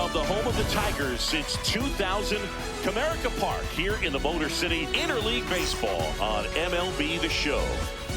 From the home of the Tigers since 2000, Comerica Park here in the Motor City, Interleague Baseball on MLB The Show.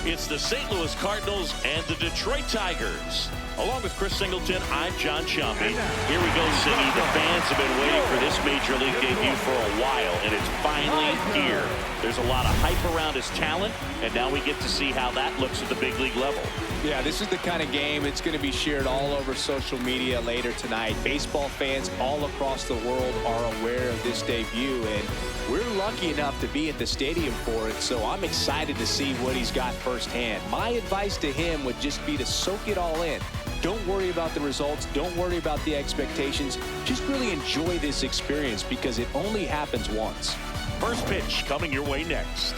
It's the St. Louis Cardinals and the Detroit Tigers. Along with Chris Singleton, I'm John Chompy. Here we go, Siggy. The fans have been waiting for this Major League debut for a while, and it's finally here. There's a lot of hype around his talent, and now we get to see how that looks at the big league level. Yeah, this is the kind of game that's going to be shared all over social media later tonight. Baseball fans all across the world are aware of this debut, and we're lucky enough to be at the stadium for it, so I'm excited to see what he's got firsthand. My advice to him would just be to soak it all in. Don't worry about the results. Don't worry about the expectations. Just really enjoy this experience because it only happens once. First pitch coming your way next.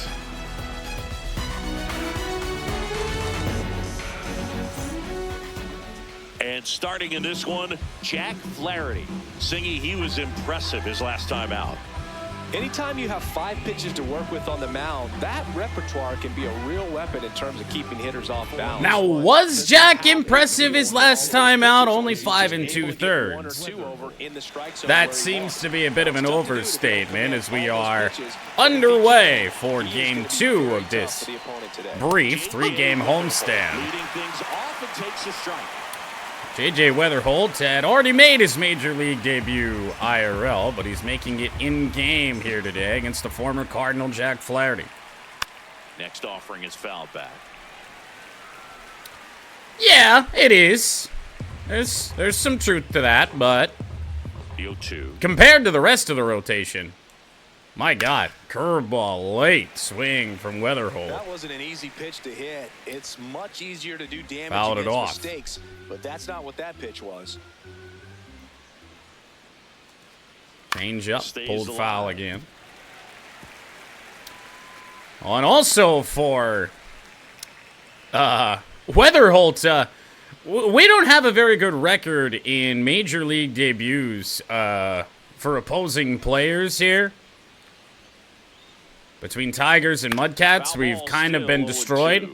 And starting in this one, Jack Flaherty. Singy, he was impressive his last time out. Anytime you have 5 pitches to work with on the mound, that repertoire can be a real weapon in terms of keeping hitters off balance. Now, was Jack impressive his last time out? Only 5 2/3. That seems to be a bit of an overstatement as we are underway for Game 2 of this brief 3-game homestand. Leading things off and takes a strike. J.J. Weatherholt had already made his Major League debut IRL, but he's making it in-game here today against the former Cardinal Jack Flaherty. Next offering is fouled back. Yeah, it is. There's some truth to that, but The 0-2. compared to the rest of the rotation, my God, curveball late swing from Weatherholt. That wasn't an easy pitch to hit. It's much easier to do damage Fouled it against off. mistakes, but that's not what that pitch was. Change up, Stays pulled alive. foul again. Oh, and also for Weatherholt, we don't have a very good record in Major League debuts for opposing players here. Between Tigers and Mudcats, Foul we've ball kind of still been 0-2. destroyed.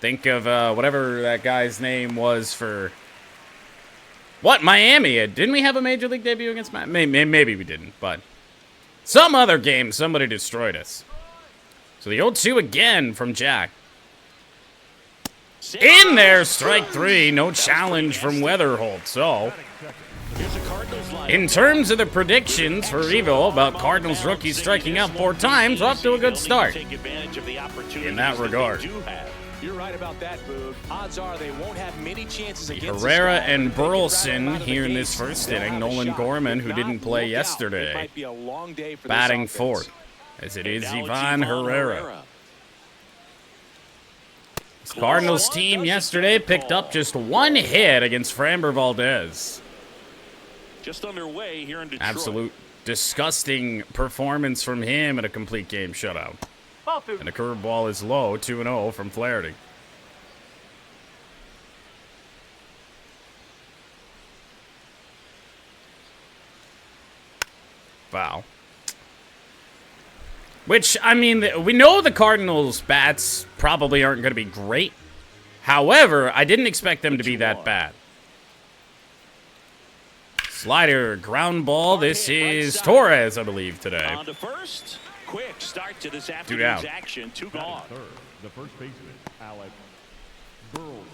Think of whatever that guy's name was for... What, Miami? Didn't we have a Major League debut against Miami? Maybe we didn't, but... Some other game, somebody destroyed us. So the 0-2 again from Jack. In there, strike 3. No challenge from Weatherholt, so... Here's a Cardinals lineup. In terms of the predictions for Evo about Cardinals rookies striking out 4 times, off to a good start Take advantage of the opportunities in that regard. they do have. You're right about that, Boog. Odds are they won't have many chances against Herrera this guy. and If they get right Burleson out of the here in gate, this first they'll inning. have a Nolan shot. Gorman, If who not, didn't play look out. It yesterday, might be a long day for this batting offense. fourth, as it is Now it's Ivan Herrera. This Cardinals team yesterday picked up just 1 hit against Framber Valdez. Just underway here in Detroit. Absolute disgusting performance from him in a complete game shutout. And the curveball is low, 2-0 from Flaherty. Foul. Which, I mean, we know the Cardinals' bats probably aren't going to be great. However, I didn't expect them to be that bad. Slider, ground ball. This is Torres, I believe, today. On to first. Quick start to this down. afternoon's action. 2 gone. Third, the first baseman, Alex Burleson.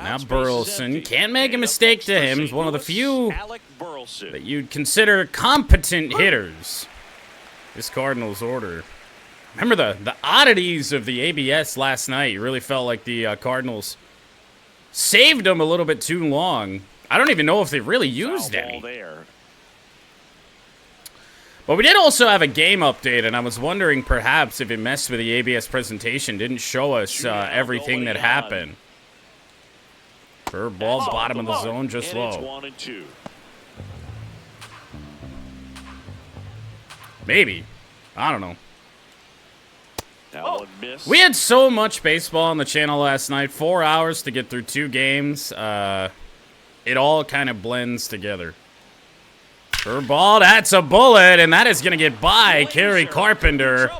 Now Burleson can't make a mistake to him. He's one of the few that you'd consider competent hitters. This Cardinals order. Remember the oddities of the ABS last night. You really felt like the Cardinals saved them a little bit too long. I don't even know if they really used any. But we did also have a game update, and I was wondering perhaps if it messed with the ABS presentation. Didn't show us everything that happened. Curveball, bottom of the zone, just low. 1-2. Maybe. I don't know. That one missed. We had so much baseball on the channel last night. 4 hours to get through 2 games. It all kind of blends together. Curveball, that's a bullet, and that is going to get by Kerry Carpenter.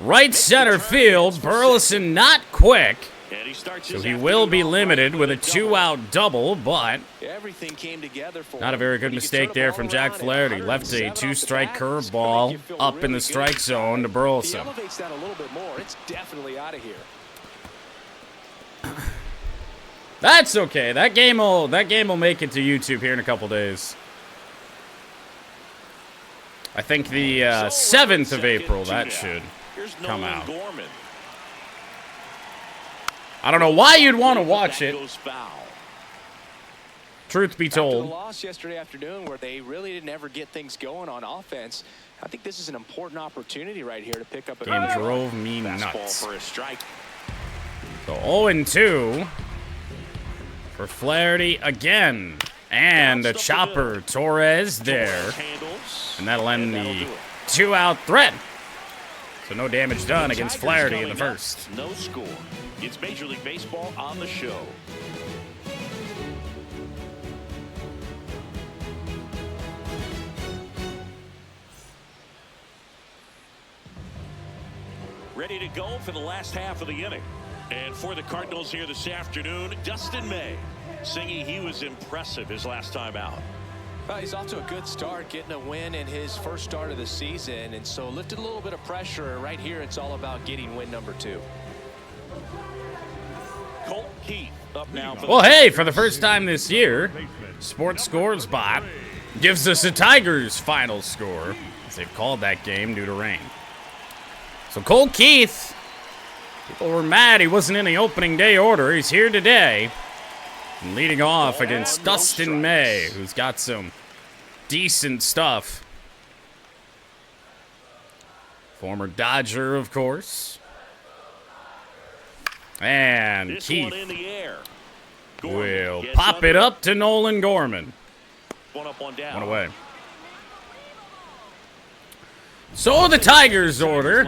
Right center field. Burleson not quick. And he starts So his he will be afternoon limited off with a two-out double, but Everything came together for not a very good mistake there from Jack Flaherty. Left a two-strike curveball up in the strike zone to Burleson. Elevates that a little bit more. It's definitely out of here. That's okay. That game will make it to YouTube here in a couple days. I think the 7th of April that should come out. I don't know why you'd want to watch it. Truth be After the told. loss yesterday afternoon where they really didn't ever get things going on offense, I think this is an important opportunity right here to pick up a Game good drove me nuts. For a strike. So 0-2 for Flaherty again. And a chopper, Torres there. And that'll end the two-out threat. So no damage done against Flaherty in the first. No score. It's Major League Baseball on the show. Ready to go for the last half of the inning. And for the Cardinals here this afternoon, Dustin May, singing he was impressive his last time out. Well, he's off to a good start, getting a win in his first start of the season, and so lifted a little bit of pressure. Right here, it's all about getting win number 2. Colt Keith up now. For Well, hey, for the first time this year, Sports Scores Bot gives us a Tigers final score, as they've called that game due to rain. So Colt Keith, people were mad he wasn't in the opening day order. He's here today. And leading off against Dustin May, who's got some decent stuff. Former Dodger, of course. And this Keith one in the air. will pop it up to Nolan Gorman. One up, one down. One away. So the Tigers order.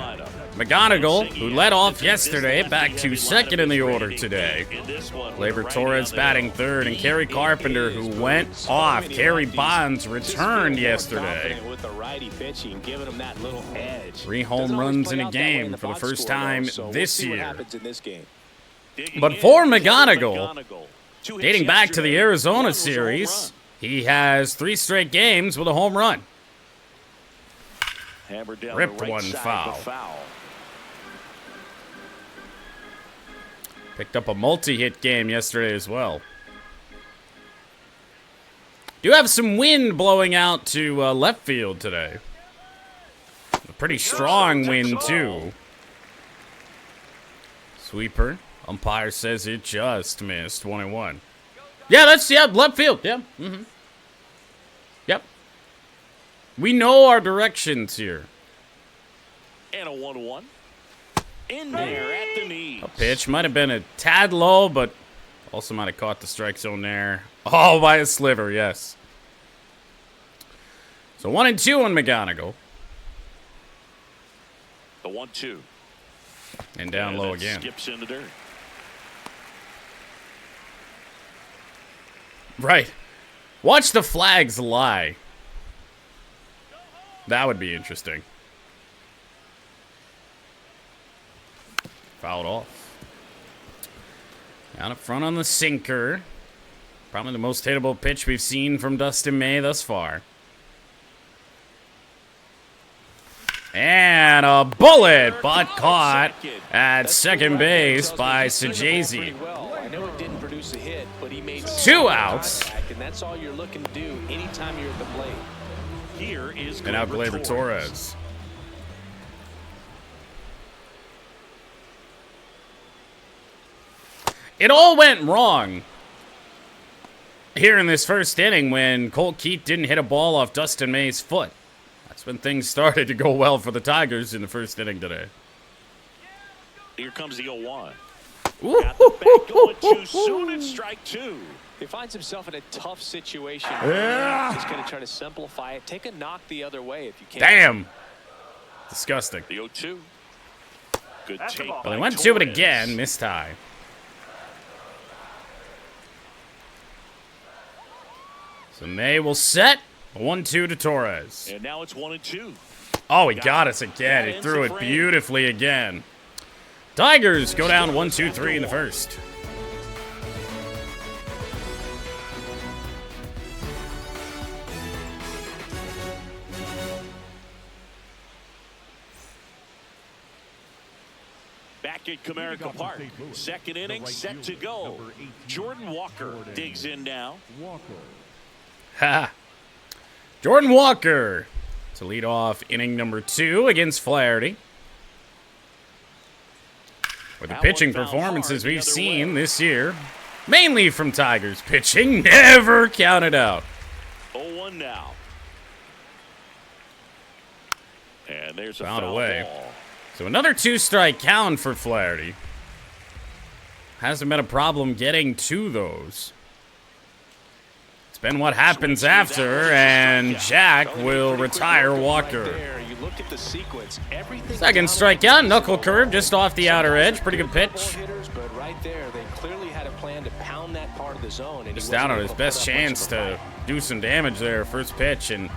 McGonigal, who led off yesterday, back to second in the order today. Gleyber Torres batting third, and Kerry Carpenter, who went off. Kerry Bonds returned yesterday. 3 home runs in a game for the first time this year. But for McGonigal, dating back to the Arizona series, he has 3 straight games with a home run. Ripped one foul. Picked up a multi-hit game yesterday as well. Do have some wind blowing out to left field today. A pretty strong wind, too. Sweeper. Umpire says it just missed 1-1. Yeah, that's, left field. Yeah. Yep. We know our directions here. And a 1-1. In there at the knees. A pitch might have been a tad low, but also might have caught the strike zone there. Oh, by a sliver, yes. So 1-2 on McGonigal. The 1-2. And down low again. Skips in the dirt. Right. Watch the flags lie. That would be interesting. Fouled off. Down up front on the sinker. Probably the most hittable pitch we've seen from Dustin May thus far. And a bullet, but caught at second base by Sajazi. 2 outs. And that's all you're looking to do anytime you're at the plate. Here is And out Gleyber Torres. It all went wrong here in this first inning when Colt Keith didn't hit a ball off Dustin May's foot. That's when things started to go well for the Tigers in the first inning today. Here comes the 0-1. Ooh, Got the bat going too soon at strike 2. He finds himself in a tough situation. Just going to try to simplify it. Take a knock the other way if you can. Damn. Disgusting. The 0-2. Good take. Well, they went to it again. Missed high. So May will set. 1-2 to Torres. And now it's 1-2. Oh, he got us again. He threw it beautifully again. Tigers go down 1-2-3 in the first. Back at Comerica Park, second inning set to go. Jordan Walker digs in now. Ha! Jordan Walker to lead off inning number 2 against Flaherty. With the pitching performances we've seen this year, mainly from Tigers pitching, never counted out. 0-1 now. And there's a Foul foul away. ball. So another 2-strike count for Flaherty. Hasn't been a problem getting to those. It's been what happens after, and Jack will retire Walker. Second strikeout, knuckle curve just off the outer edge. Pretty good pitch. Just down on his best chance to do some damage there. First pitch, and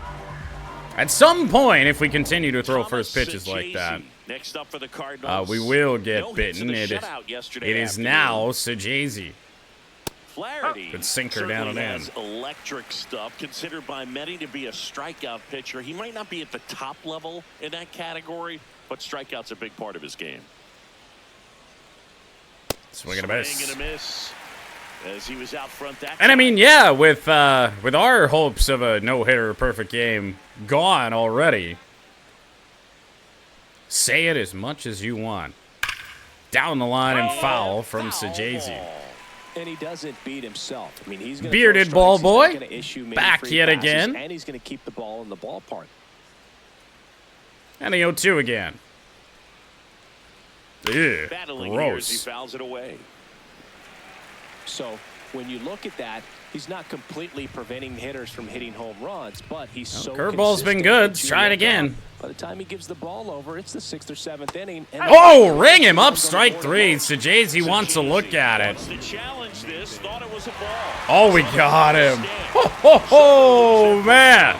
at some point, if we continue to throw first pitches like that, Next up for the Cardinals, we will get bitten. It is now Sajazi. Flaherty Good sinker down and in. has electric stuff, considered by many to be a strikeout pitcher. He might not be at the top level in that category, but strikeout's a big part of his game. Swing and a miss. Swing and a miss as he was out front that And I time. mean, yeah, with our hopes of a no-hitter, perfect game gone already, say it as much as you want. Down the line and foul from Sajazi. And he doesn't beat himself. I mean, he's gonna Bearded throw ball strikes, boy. he's not gonna issue many Back free yet passes, again. and he's going to keep the ball in the ballpark. And the 0-2 again. Ew, Battling here as he gross. fouls it away. So when you look at that, he's not completely preventing hitters from hitting home runs, but he's so curveball's been consistent good. that you Try it look again. up, by the time he gives the ball over, it's the 6th or 7th inning. And Oh, ring him up, strike 3. Sajazi wants to look at it. Wants to challenge this, thought it was a ball. Oh, we got him. Ho, ho, ho, man.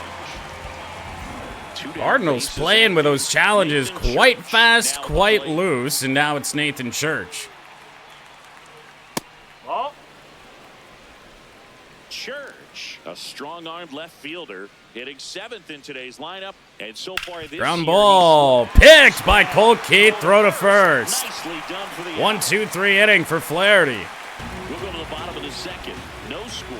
Cardinals playing with those challenges quite fast, quite loose, and now it's Nathan Church. Church, a strong-armed left fielder, hitting 7th in today's lineup, and so far this Ground year, ball picked by Cole Keith, throw to first. nicely done for the 1-2-3 inning for Flaherty. We'll go to the bottom of the second. No score.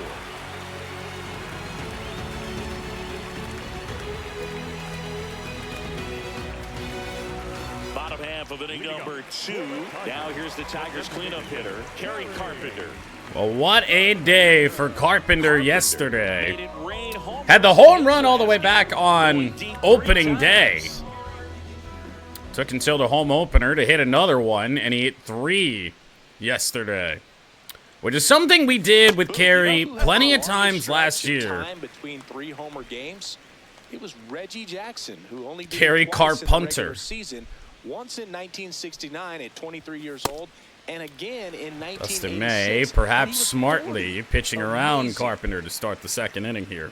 Bottom half of inning number 2. Now here's the Tigers cleanup hitter, Kerry Carpenter. Well, what a day for Carpenter yesterday. Made it rain home Had the home run all the way back on opening day. Took until the home opener to hit another one, and he hit 3 yesterday. Which is something we did with Kerry plenty of times last year. Time between 3 homer games, it was Reggie Jackson who only did Kerry it twice in the Carpenter. regular season, once in 1969 at 23 years old, and again in 1986. Dustin May, when he perhaps was smartly, 40. pitching around Amazing. Carpenter to start the second inning here.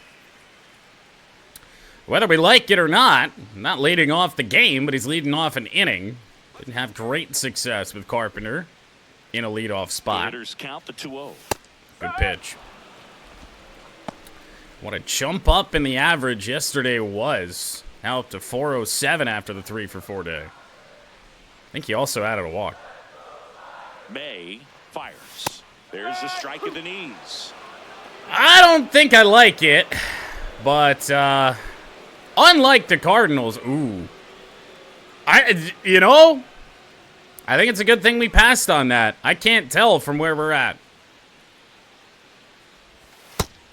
Whether we like it or not leading off the game, but he's leading off an inning. Didn't have great success with Carpenter in a leadoff spot. Hitters count the 2-0. Good pitch. What a jump up in the average yesterday was. Now up to 407 after the 3-for-4 day. I think he also added a walk. May fires. There's the strike of the knees. I don't think I like it, but unlike the Cardinals, I think it's a good thing we passed on that. I can't tell from where we're at.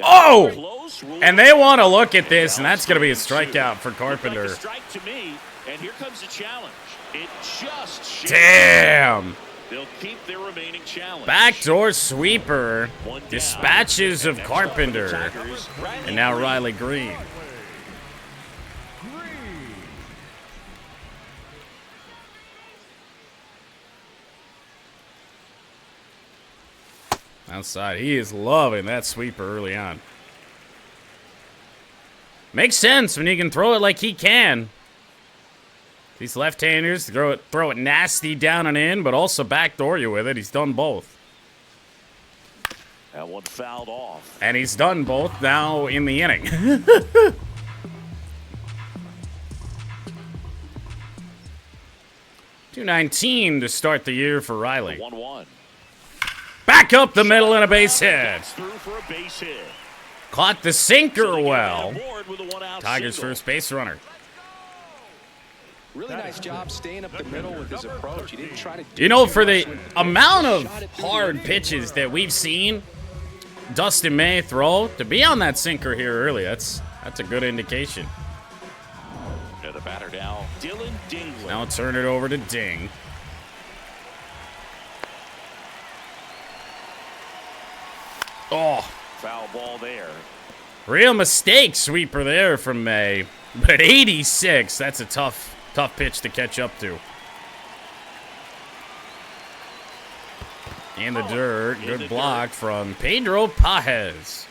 Oh! Close, And they want to look at this, and that's going to be a strikeout for Carpenter. Looked like a strike to me, and here comes the challenge. It just shifts. Damn! They'll keep their remaining challenge. Backdoor sweeper, One down. dispatches of Next up for the Carpenter, Tigers, and now Riley Green. Outside, he is loving that sweeper early on. Makes sense when you can throw it like he can. These left-handers throw it nasty down and in, but also backdoor you with it. He's done both. That one fouled off. And he's done both now in the inning. .219 to start the year for Riley. 1-1. Back up the middle and a base hit. Through for a base hit. Caught the sinker well. With a one-out Tigers single. first base runner. Really nice job staying up the middle with his approach. He didn't try to do You know, too for the much. amount of hard pitches that we've seen Dustin May throw, to be on that sinker here early, that's a good indication. And the batter now, Dylan Dingler. Now turn it over to Ding. Oh, Foul ball there. real mistake sweeper there from May. But 86, that's a tough pitch to catch up to. In the dirt, good block from Pedro Pajes.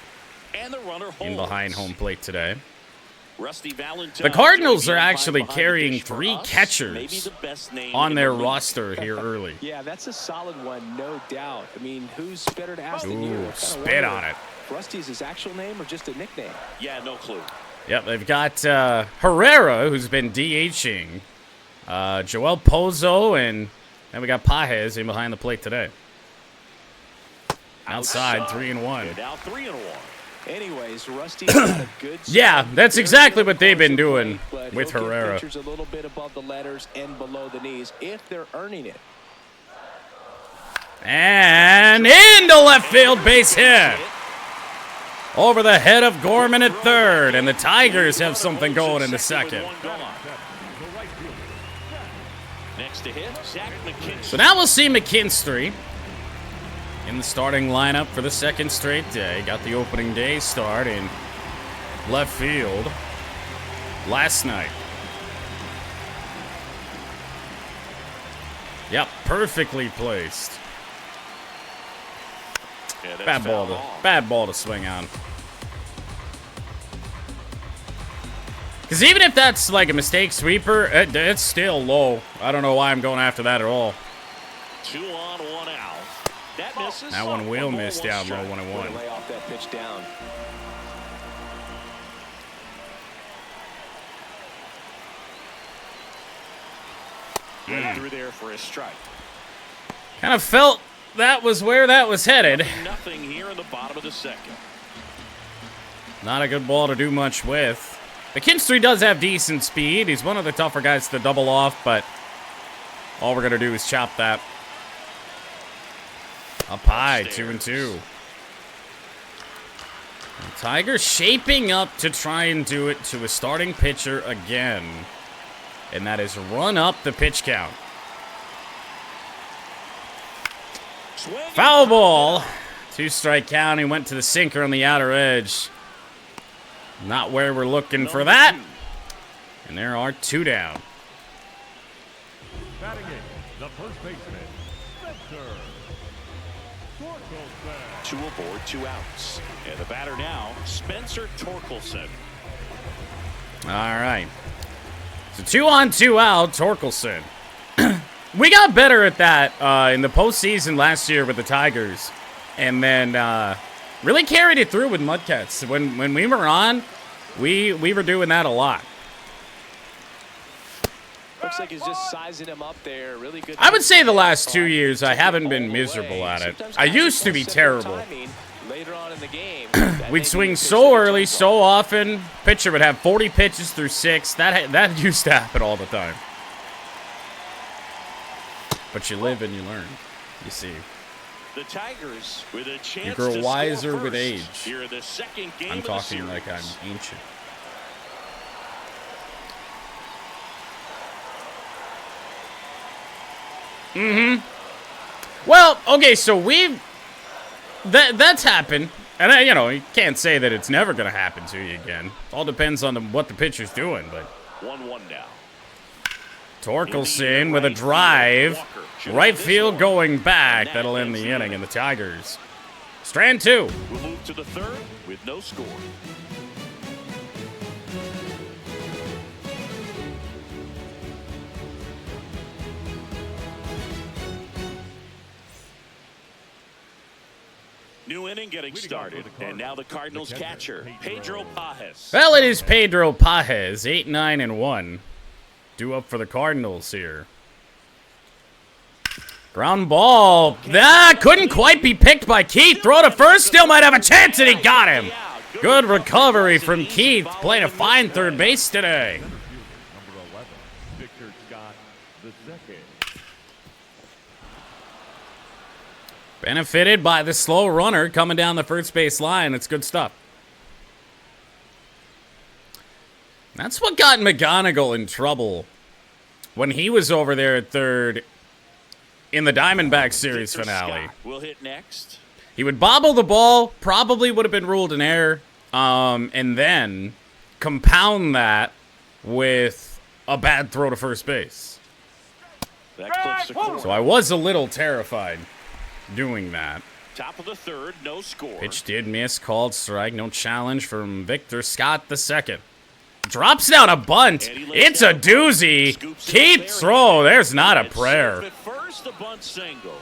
And the runner holds. In behind home plate today. Rusty Valentine. The Cardinals are joining the actually behind carrying dish for 3 us. catchers Maybe the best name on in their the league. roster here early. Yeah, that's a solid one, no doubt. I mean, who's better to ask than you? Ooh, I kinda spit wonder, on it. Rusty is his actual name or just a nickname? Yeah, no clue. Yep, they've got Herrera, who's been DHing, Joel Pozo, and then we got Pajes in behind the plate today. Outside, 3-1. And now 3-1. Anyways, Rusty's got a good Yeah, start. that's Very exactly good what they've been closer doing plate, but with he'll give Herrera. pitchers a little bit above the letters and below the knees if they're earning it. And into left field, base hit. Over the head of Gorman at third, and the Tigers have something going in the second. Next to hit, Zach McKinstry. So now we'll see McKinstry in the starting lineup for the second straight day. Got the opening day start in left field last night. Yep, perfectly placed. Yeah, that's Bad ball to swing on. Because even if that's like a mistake sweeper, it's still low. I don't know why I'm going after that at all. 2 on, 1 out. That misses. That one will miss One down low, strike. 1-1. Lay off that pitch down. Right through there for a strike. Kind of felt that was where that was headed. Nothing here in the bottom of the second. Not a good ball to do much with. McKinstry does have decent speed. He's one of the tougher guys to double off, but all we're going to do is chop that. Up high, 2-2. Tigers shaping up to try and do it to a starting pitcher again. And that is run up the pitch count. Foul ball. 2-strike count. He went to the sinker on the outer edge. Not where we're looking for that. And there are 2 down. Batting in, the first baseman, Spencer Torkelson. 2 aboard, 2 outs. And the batter now, Spencer Torkelson. All right. So 2 on, 2 out, Torkelson. We got better at that in the postseason last year with the Tigers. And then really carried it through with Mudcats. When we were on, we were doing that a lot. Looks like he's just sizing him up there. Really good. I would say the last 2 years I haven't been miserable at it. I used to be terrible. Later on in the game, We'd swing so early, so often. Pitcher would have 40 pitches through 6. That used to happen all the time. But you live and you learn. You see. The Tigers with a chance You grow to wiser score with first age. Here in the second game I'm of the talking like I'm series. ancient. Well, okay, so that's happened. And, you can't say that it's never going to happen to you again. It all depends on what the pitcher's doing, but 1-1 now. Torkelson with a drive. Right field going back. That'll end the inning, and the Tigers. Strand 2. We'll move to the third with no score. New inning getting started, and now the Cardinals catcher, Pedro Pajes. Well, it is Pedro Pajes, 8-9-1. Due up for the Cardinals here. Ground ball. That couldn't quite be picked by Keith. Throw to first. Still might have a chance, and he got him. Good recovery from Keith. Playing a fine third base today. Number 11, Victor Scott II. Benefited by the slow runner coming down the first base line. It's good stuff. That's what got McGonigal in trouble when he was over there at third in the Diamondback series finale. Will hit next. He would bobble the ball, probably would have been ruled an error, and then compound that with a bad throw to first base. That clips the corner. So I was a little terrified doing that. Top of the third, no score. Pitch did miss, called strike, no challenge from Victor Scott II. Drops down a bunt. It's a doozy. Keith throw. There's not a prayer. First, a bunt single.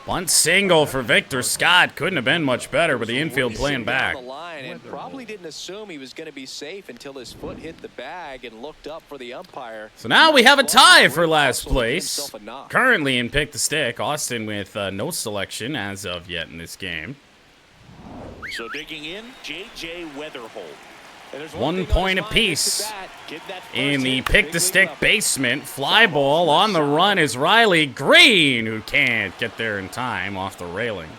Bunt single for Victor Scott. Couldn't have been much better with the infield playing back. And probably didn't assume he was going to be safe until his foot hit the bag and looked up for the umpire. So now we have a tie for last place. Currently in pick the stick, Austin with no selection as of yet in this game. So digging in, J.J. Weatherholt. 1 point apiece in the pick-to-stick basement. Fly ball on the run is Riley Green, who can't get there in time off the railing.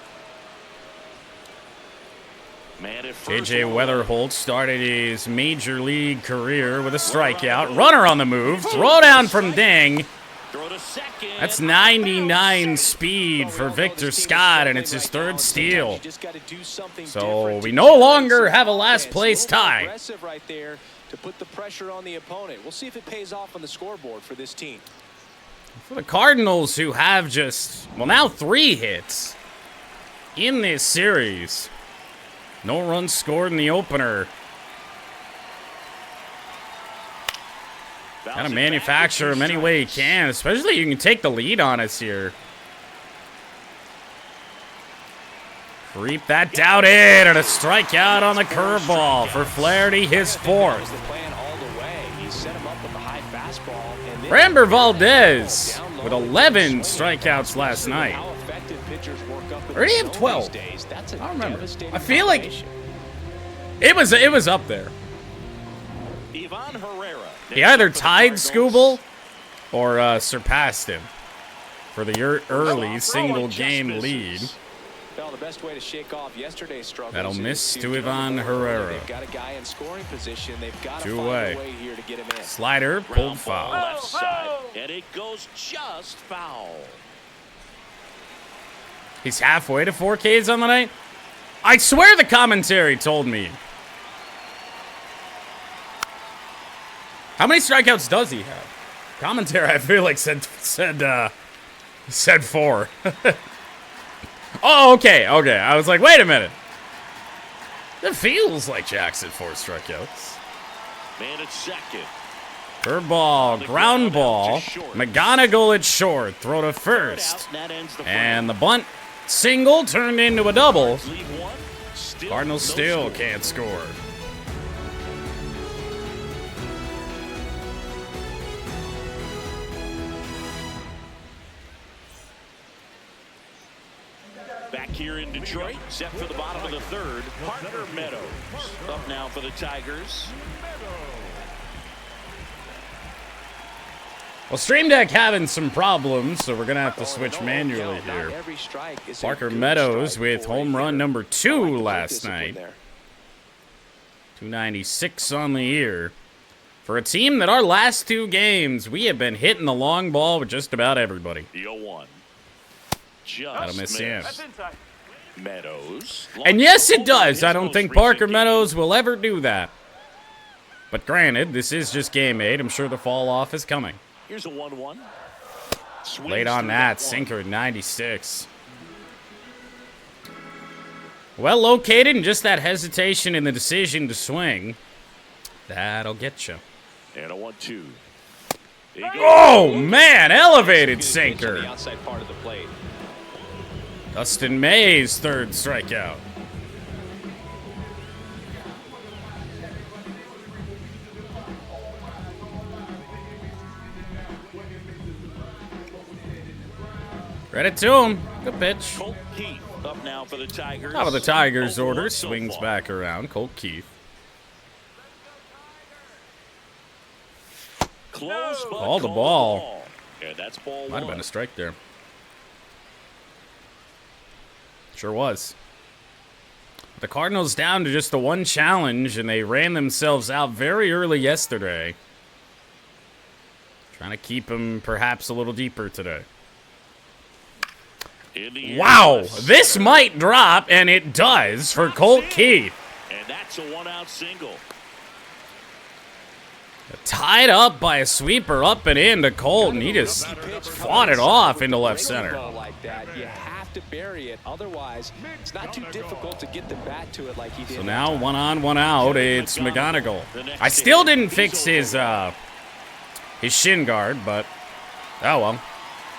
J.J. Weatherholt started his major league career with a strikeout. Runner on the move. Throw down from Ding. That's 99 speed for Victor Scott, and it's his third steal. So we no longer have a last place tie. To put the pressure on the opponent. We'll see if it pays off on the scoreboard for this team. For the Cardinals, who have just, well, now 3 hits in this series. No runs scored in the opener. Got to manufacture him any way you can, especially you can take the lead on us here. Creep that down in, and a strikeout on the curveball for Flaherty, his 4th. Framber Valdez with 11 strikeouts last night. Or did he have 12? I don't remember. I feel like it was up there. He either tied Skubal or surpassed him for the early single-game lead. Well, the best way to shake off yesterday's struggles. That'll miss to Ivan Herrera. They've got a guy in scoring position. They've got to 2 find away. a way here to get him in. Slider pulled foul. Left side, and it goes just foul. He's halfway to 4 Ks on the night. I swear the commentary told me. How many strikeouts does he have? Commentary, I feel like said 4. Oh, okay. I was like, wait a minute. It feels like Jackson 4 strikeouts. Man at second. Curveball, ground ball. McGonigal at short. Throw to first. And the bunt single turned into a double. Cardinals still can't score. Back here in Detroit, set for the bottom of the third, Parker Meadows up now for the Tigers. Well, Stream Deck having some problems, so we're going to have to switch manually here. Parker Meadows with home run number 2 last night. 296 on the year. For a team that our last 2 games, we have been hitting the long ball with just about everybody. The 0-1. That'll miss him. Meadows. And yes, it does. I don't think Parker Meadows will ever do that. But granted, this is just game 8. I'm sure the fall off is coming. Here's a 1-1. Late on that, sinker at 96. Well located, and just that hesitation in the decision to swing. That'll get you. And a 1-2. Oh, man, elevated sinker. Dustin May's third strikeout. Credit to him. Good pitch. Colt Keith up now for the Tigers. Top of the Tigers order. 0-1 so Swings far. back around. Colt Keith. Close, but Called the called ball. And that's ball Might have one. been a strike there. Sure was. The Cardinals down to just the one challenge, and they ran themselves out very early yesterday. Trying to keep them perhaps a little deeper today. In the air, Wow, left this center. might drop, and it does for Colt Keith. And that's a one-out single. Tied up by a sweeper up and in to Colt, and he just fought it off into left center. Like that, you have to bury it. Otherwise, it's not too difficult to get the bat to it like he did. So now 1 on, 1 out, it's McGonigal. I still didn't fix his shin guard, but oh well.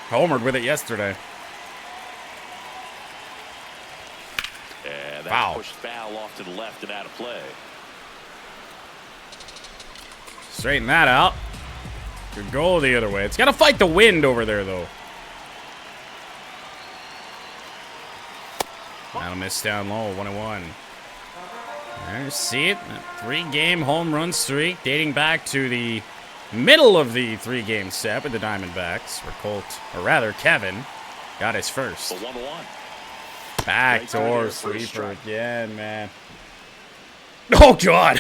Homered with it yesterday. And that Wow. pushed foul off to the left and out of play. Straighten that out. Could go the other way. It's got to fight the wind over there, though. That'll miss down low, 1-1. There you see it. A 3-game home run streak dating back to the middle of the 3-game set with the Diamondbacks, where Colt, or rather Kevin, got his first. A 1-1. Backdoor sweeper again, man. Oh, God.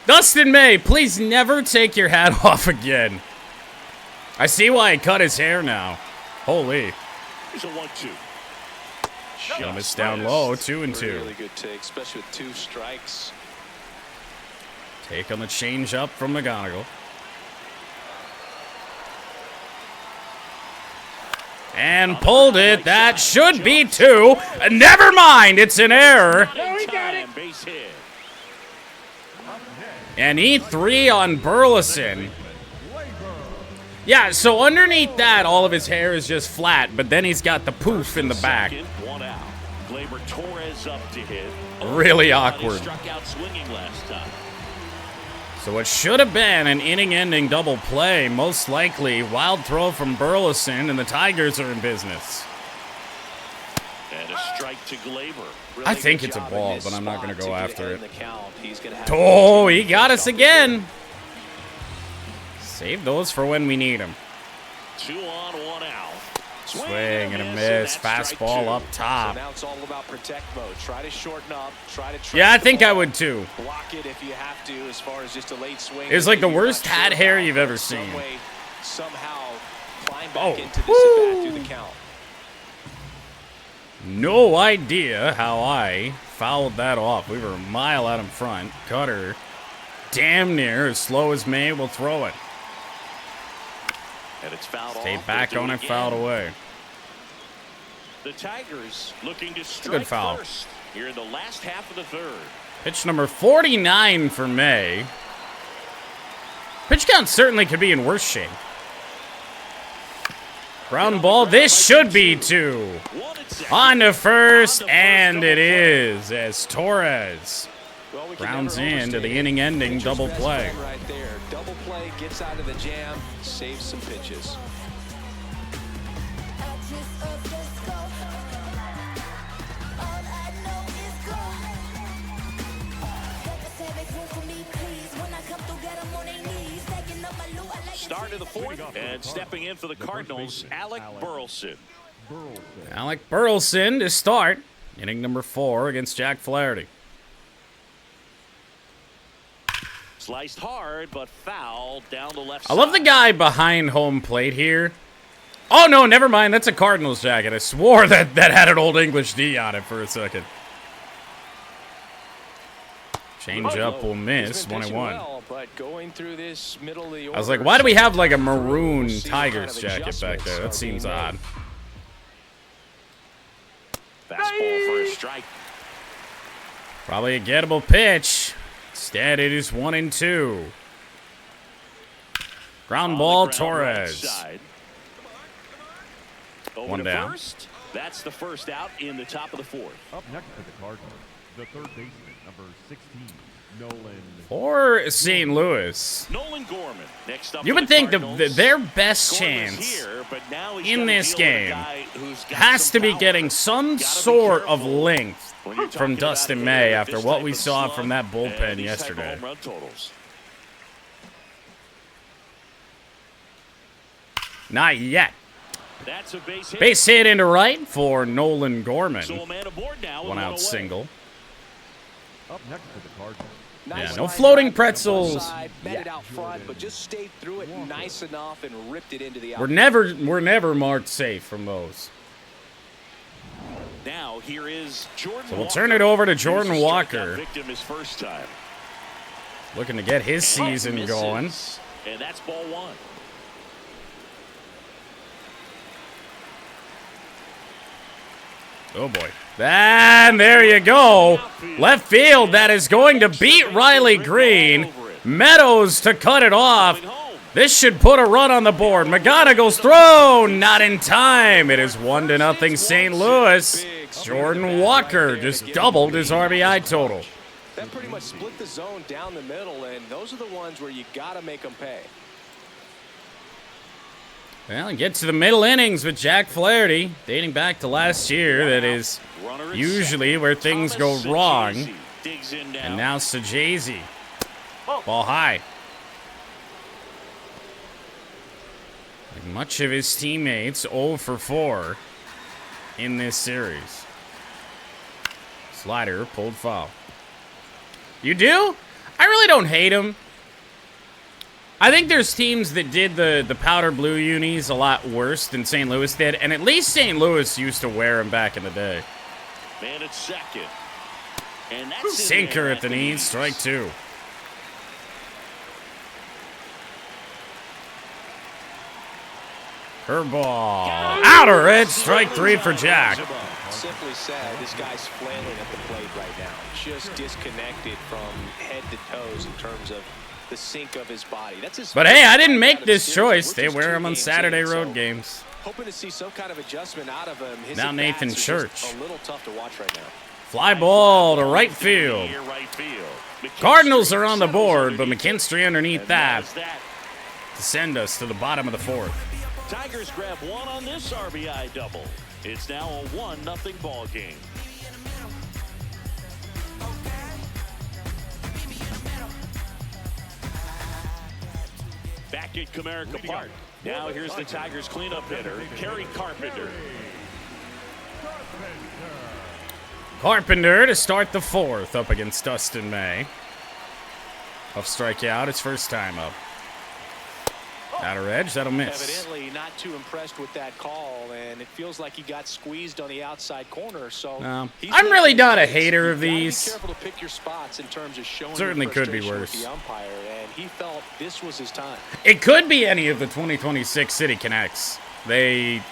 Dustin May, please never take your hat off again. I see why he cut his hair now. Holy. Here's a 1-2. Gonna miss down low, 2-2. Really good take, especially with 2 strikes. Take on the change up from McGonigal. And pulled it. That should be 2. Never mind, it's an error. Time, base hit. And E3 on Burleson. Yeah, so underneath that, all of his hair is just flat, but then he's got the poof in the back. Second, 1 out. Gleyber Torres up to hit. Really He awkward. struck out swinging last time. So it should have been an inning-ending double play, most likely. Wild throw from Burleson, and the Tigers are in business. And a strike to Gleyber. I think it's a ball, but I'm not going to go after it. Oh, Oh, he got us again. Save those for when we need them. 2 on, 1 out. Swing and a miss. Fastball up top. So now it's all about protect mode. Try to shorten up. Try to Yeah, I think I would too. block it if you have to, as far as just a late swing. It was like the If you're worst not hat sure hair about you've it, ever some seen. way, somehow climb back Oh, into this at bat through the count. No idea how I fouled that off. We were a mile out in front. Cutter, damn near as slow as May will throw it. And it's fouled Stay off. back They'll do on it, fouled again. away. The Tigers looking to good strike foul. first here in the last half of the third. Pitch number 49 for May. Pitch count certainly could be in worse shape. Ground ball, this should be 2. 1 and 2. On to first, and it is as Torres Well, we can rounds never into the overstate it. inning-ending Pitcher's double best play. friend right there. Double play, gets out of the jam, saves some pitches. Start of the fourth. And stepping in for the Cardinals, Alec Burleson. Alec Burleson to start. Inning number 4 against Jack Flaherty. Sliced hard, but foul down the left I love the side. guy behind home plate here. Oh, no, never mind. That's a Cardinals jacket. I swore that had an Old English D on it for a second. Change up will miss. 1-1. Well, but going through this middle of the I was like, order, why do we have like a we'll maroon see what kind Tigers of jacket back there? That adjustments are seems being made. odd. Fastball for a strike. Probably a gettable pitch. Instead, it is 1-2. Ground On the ball, ground, right Torres. side. Over One to down. first. That's the first out in the top of the fourth. Up next for the Cardinals, the third baseman, number 16, Nolan. Or St. Louis. Nolan Gorman next up. You for would the think Cardinals. their best Gorman's chance here, but now he's in gotta this deal with a game guy who's got has some to be power. getting some Gotta be sort of careful length when you're from talking about Dustin a May hitter after with what this we type of saw slump from that and bullpen these type of yesterday. home run totals. Not yet. That's a base hit. Base hit into right for Nolan Gorman. So a man aboard now. One out single. Up next for the Cardinals. Yeah, no floating pretzels. Met it out front, but just stayed through it nice enough and ripped it into the We're never marked safe from those. Now here is Jordan. So we'll turn it over to Jordan Here's a strikeout Walker. Victim his first time. Looking to get his And season misses. going. And that's ball one. Oh boy. And there you go. Left field, that is going to beat Riley Green. Meadows to cut it off. This should put a run on the board. McGonigal's thrown, not in time. It is 1-0 St. Louis. Jordan Walker just doubled his RBI total. That pretty much split the zone down the middle, and those are the ones where you got to make them pay. Well, it gets to the middle innings with Jack Flaherty, dating back to last year. That is usually where things go wrong. And now Sajazi. Ball high. Like much of his teammates, 0 for 4 in this series. Slider pulled foul. You do? I really don't hate him. I think there's teams that did the powder blue unis a lot worse than St. Louis did, and at least St. Louis used to wear them back in the day. Man at second. And that's Sinker at the knees, strike two. Curveball. Outer edge, strike three for Jack. Simply said, this guy's flailing at the plate right now. Just disconnected from head to toes in terms of the sink of his body. That's his. But hey, I didn't make this choice. They wear them on Saturday road games. Hoping to see some kind of adjustment out of him. His Now Nathan Church. A little tough to watch right now. Fly ball to right field. Cardinals are on the board, but McKinstry underneath that to send us to the bottom of the fourth. Tigers grab one on this RBI double. It's now a 1-0 ball game. Back at Comerica Park. Now here's the Tigers cleanup hitter, Kerry Carpenter. Carpenter to start the fourth up against Dustin May. Tough strikeout, his first time up. Outer edge, that'll miss. Evidently not too impressed with that call, and it feels like he got squeezed on the outside corner. So I'm really not a hater of these. Be careful to pick your spots in terms of showing Certainly your could be frustration worse. with the umpire, and he felt this was his time. It could be any of the 2026 City Connects. I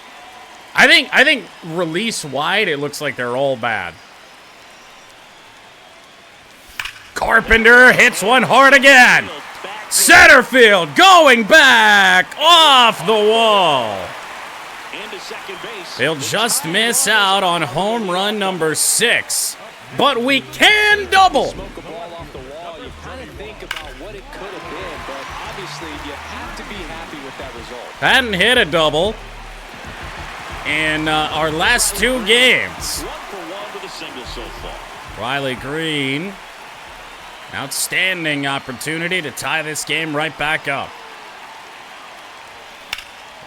think release wide, it looks like they're all bad. Carpenter hits one hard again. Center field going back off the wall. They'll just miss out on home run number 6, but we can double. Smoke a ball off the wall, you kind of think about what it could have been, but obviously you have to be happy with that result. Hadn't hit a double in our last 2 games. 1 for 1 with a single so far. Riley Green. Outstanding opportunity to tie this game right back up.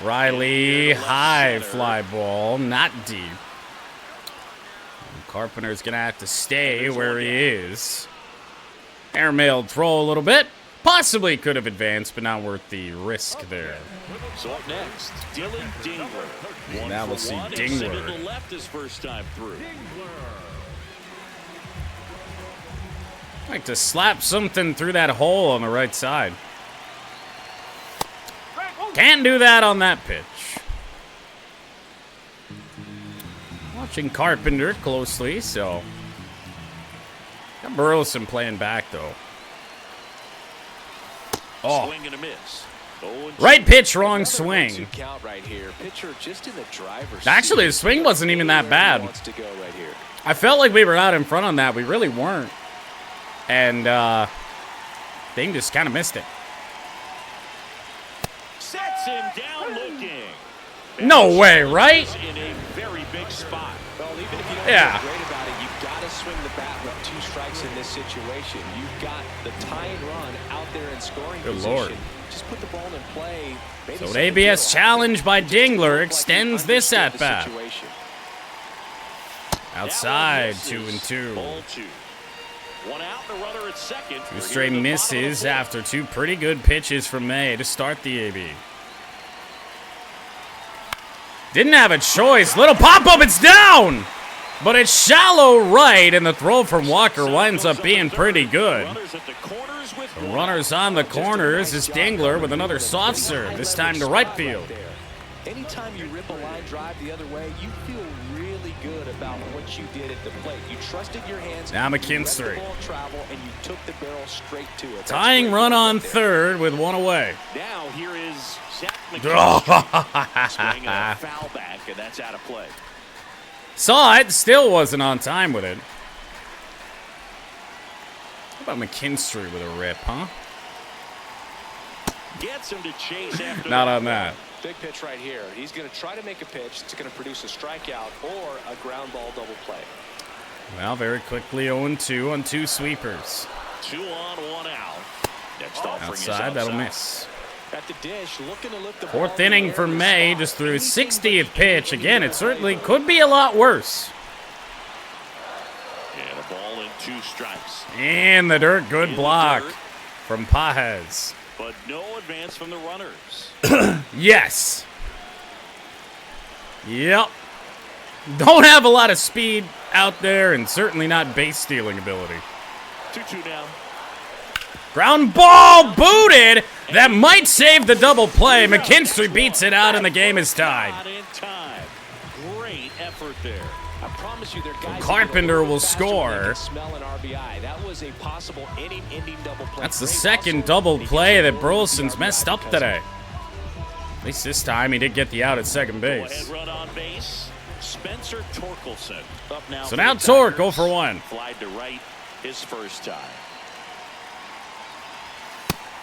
Riley, high fly ball, not deep. Carpenter's going to have to stay where he is. Airmailed throw a little bit. Possibly could have advanced, but not worth the risk there. So up next, Dylan Dingler. Now we'll see Dingler. Single to left his first time through. Like to slap something through that hole on the right side. Can't do that on that pitch. Watching Carpenter closely, so. Got Burleson playing back, though. Oh. Swing and a miss. Right pitch, wrong swing. Count right here. Pitcher just in the driver's Actually, the swing wasn't even that bad. I felt like we were out in front on that. We really weren't. And Thing just kind of missed it. Sets him down looking. No way, right? In a very big spot. Well, even if you don't Yeah. feel great about it, you've got to swing the bat with 2 strikes in this situation. You've got the tying run out there in scoring Good position. Lord. Just put the ball in play. So an ABS challenge by Dingler extends this at bat. Outside, 2-2. Ball 2. 1 out, and a runner at second. 2 straight misses after 2 pretty good pitches from May to start the AB. Didn't have a choice. Little pop-up, it's down! But it's shallow right, and the throw from Walker winds up being pretty good. The runners on the corners is Dingler with another soft serve, this time to right field. Anytime you rip a line drive the other way, you feel really good about what you did at the plate. You trusted your hands. Now McKinstry. And you took the barrel straight to it. Tying run on third with 1 away. Now here is Zach McKinstry. Swinging a foul back, and that's out of play. Saw it, still wasn't on time with it. How about McKinstry with a rip, huh? Gets him to chase after Not on that. Big pitch right here. He's going to try to make a pitch that's going to produce a strikeout or a ground ball double play. Well, very quickly 0-2 on 2 sweepers. 2 on, 1 out. Next offering is Outside, that'll outside. miss. At the dish, looking to lift the 4th ball inning in the for air. May, just threw his 60th pitch. Again, it certainly could be a lot worse. And a ball and 2 strikes. And the dirt, good In block the dirt. from Pajes. But no advance from the runners. Yes. Yep. Don't have a lot of speed out there, and certainly not base stealing ability. 2-2 now. Ground ball booted. That might save the double play. McKinstry beats it out, and the game is tied. Not in time. Great effort there. I promise you, their guys Carpenter will faster than they score. can smell an RBI. That was a possible inning-ending double play. That's the Great second hustle. double He play gets that the Burleson's RBI messed up because of today. At least this time he did get the out at second Go ahead base. run on base. Spencer Torkelson up now. So for now the Torque, Tigers. 0 for 1. Flied to right his first time.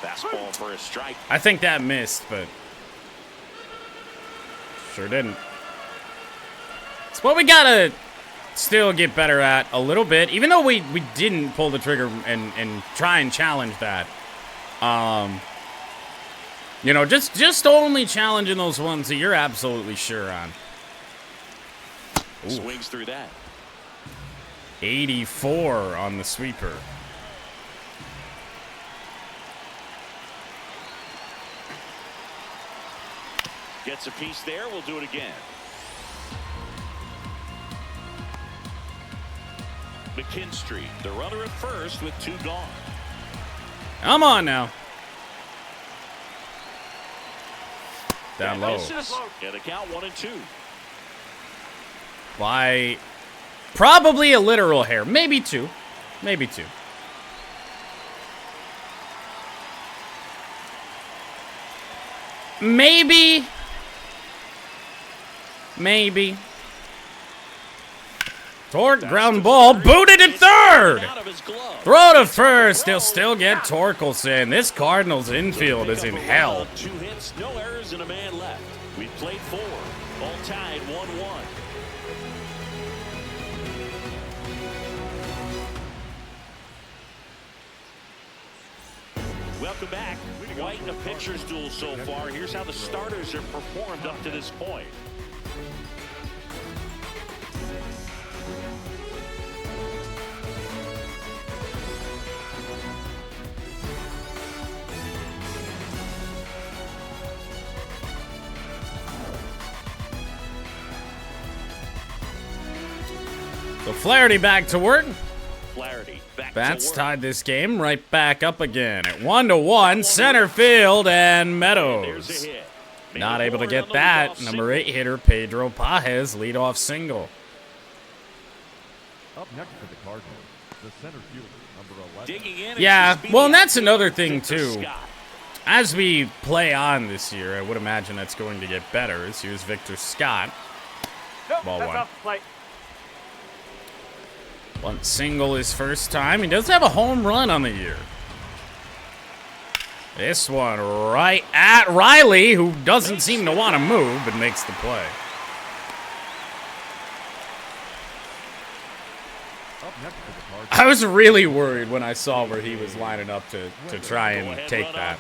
Fastball for a strike. I think that missed, but sure didn't. It's what we gotta still get better at a little bit, even though we didn't pull the trigger and try and challenge that. You know, just only challenging those ones that you're absolutely sure on. Ooh. Swings through that. 84 on the sweeper. Gets a piece there. We'll do it again. McKinstry, the runner at first with 2 gone. Come on now. Down low. Misses. And a count 1-2. By probably a literal hair. Maybe 2. Maybe 2. Maybe. Torque, ground ball, booted to third. Out of his glove. Throw to first. They'll still get Torkelson. This Cardinals infield is in hell. 2 hits, no errors, and a man left. We've played 4. All tied 1-1. Welcome back. Quite a pitcher's duel so far. Here's how the starters have performed up to this point. So Flaherty back to work. Flaherty back Bats to work. tied this game right back up again at 1-1. Center field and There's Meadows. a hit. Made Not a able to horn on get the that. leadoff Number 8 single. hitter Pedro Pajes leadoff single. Up next for the Cardinals, the center fielder, number 11. Digging in, Yeah, it's well, and speedy that's another thing Victor too. Scott. As we play on this year, I would imagine that's going to get better. As here's Victor Scott. Ball one. Bunt single his first time. He does have a home run on the year. This one right at Riley, who doesn't seem to want to move, but makes the play. I was really worried when I saw where he was lining up to try and take that.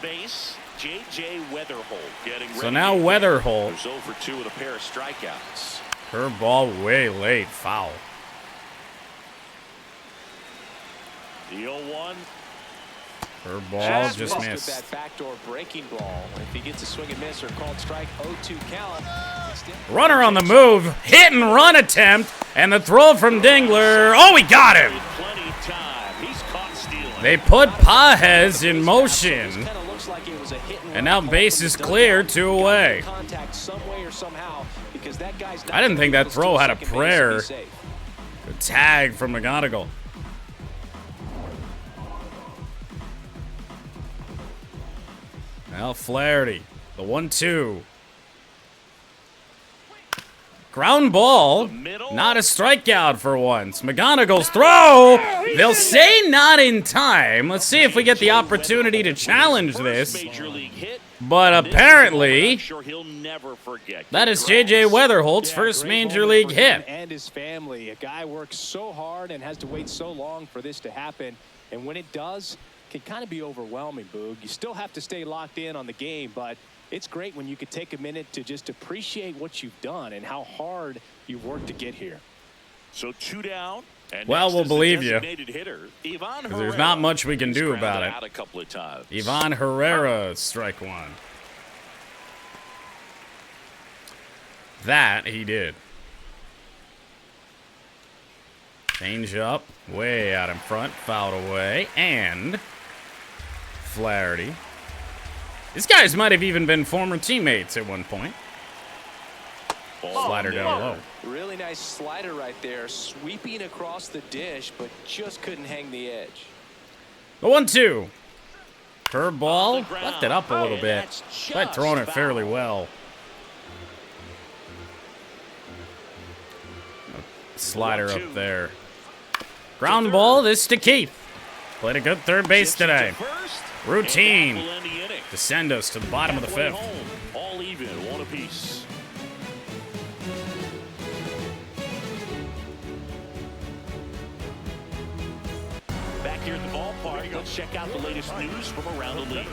So now Weatherholt. 0 for 2 with a pair of strikeouts. Curveball way late, foul. The 0-1. Curveball just missed. That backdoor breaking ball. If he gets a swing and miss or called strike, 0-2 count. Runner on the move, hit and run attempt, and the throw from Dingler. Oh, he got him. They put Pages in motion, and now base is clear, 2 away. I didn't think that throw had a prayer. Good tag from McGonigal. Now Flaherty, the 1-2. Ground ball, not a strikeout for once. McGonigal's throw, they'll say not in time. Let's see if we get the opportunity to challenge this. But apparently, that is J.J. Weatherholt's first major league hit. And his family. A guy works so hard and has to wait so long for this to happen. And when it does, it can kind of be overwhelming, Boog. You still have to stay locked in on the game, but it's great when you could take a minute to just appreciate what you've done and how hard you've worked to get here. So 2 down. Well, we'll believe you. Because there's not much we can do about it. Ivan Herrera, strike one. That he did. Change up, way out in front, fouled away, and Flaherty. These guys might have even been former teammates at one point. Slider down low. Really nice slider right there, sweeping across the dish, but just couldn't hang the edge. The 1-2. Curveball, left it up a little bit. Tried throwing it fairly well. Slider up there. Ground ball, this to Keith. Played a good third base today. Routine to send us to the bottom of the 5th. All even, 1 apiece. Back here at the ballpark, let's check out the latest news from around the league.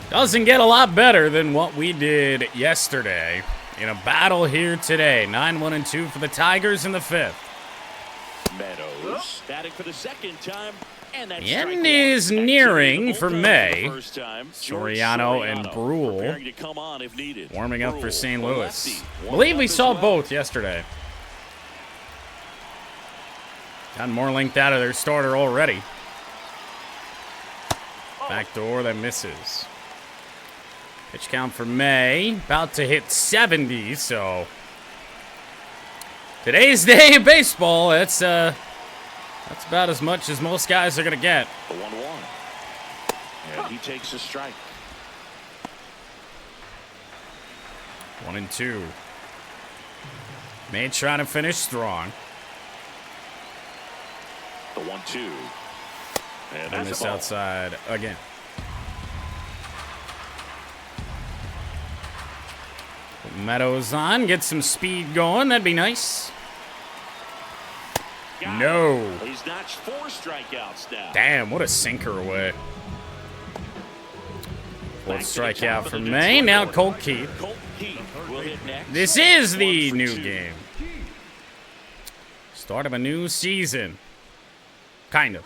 Doesn't get a lot better than what we did yesterday in a battle here today. 9-1-2 for the Tigers in the 5th. Meadows batting for the second time. And the end is nearing for May. Soriano and Brule warming up for St. Louis. I believe we saw both yesterday. Got more length out of their starter already. Backdoor that misses. Pitch count for May, about to hit 70, so today's day of baseball, that's about as much as most guys are going to get. The 1-1. And he takes a strike. 1-2. May trying to finish strong. The 1-2. And this outside again. Meadows on, get some speed going. That'd be nice. No. He's notched 4 strikeouts now. Damn, what a sinker away. 4th strikeout for May. Now Colt Keith. This is the new game. Start of a new season. Kind of.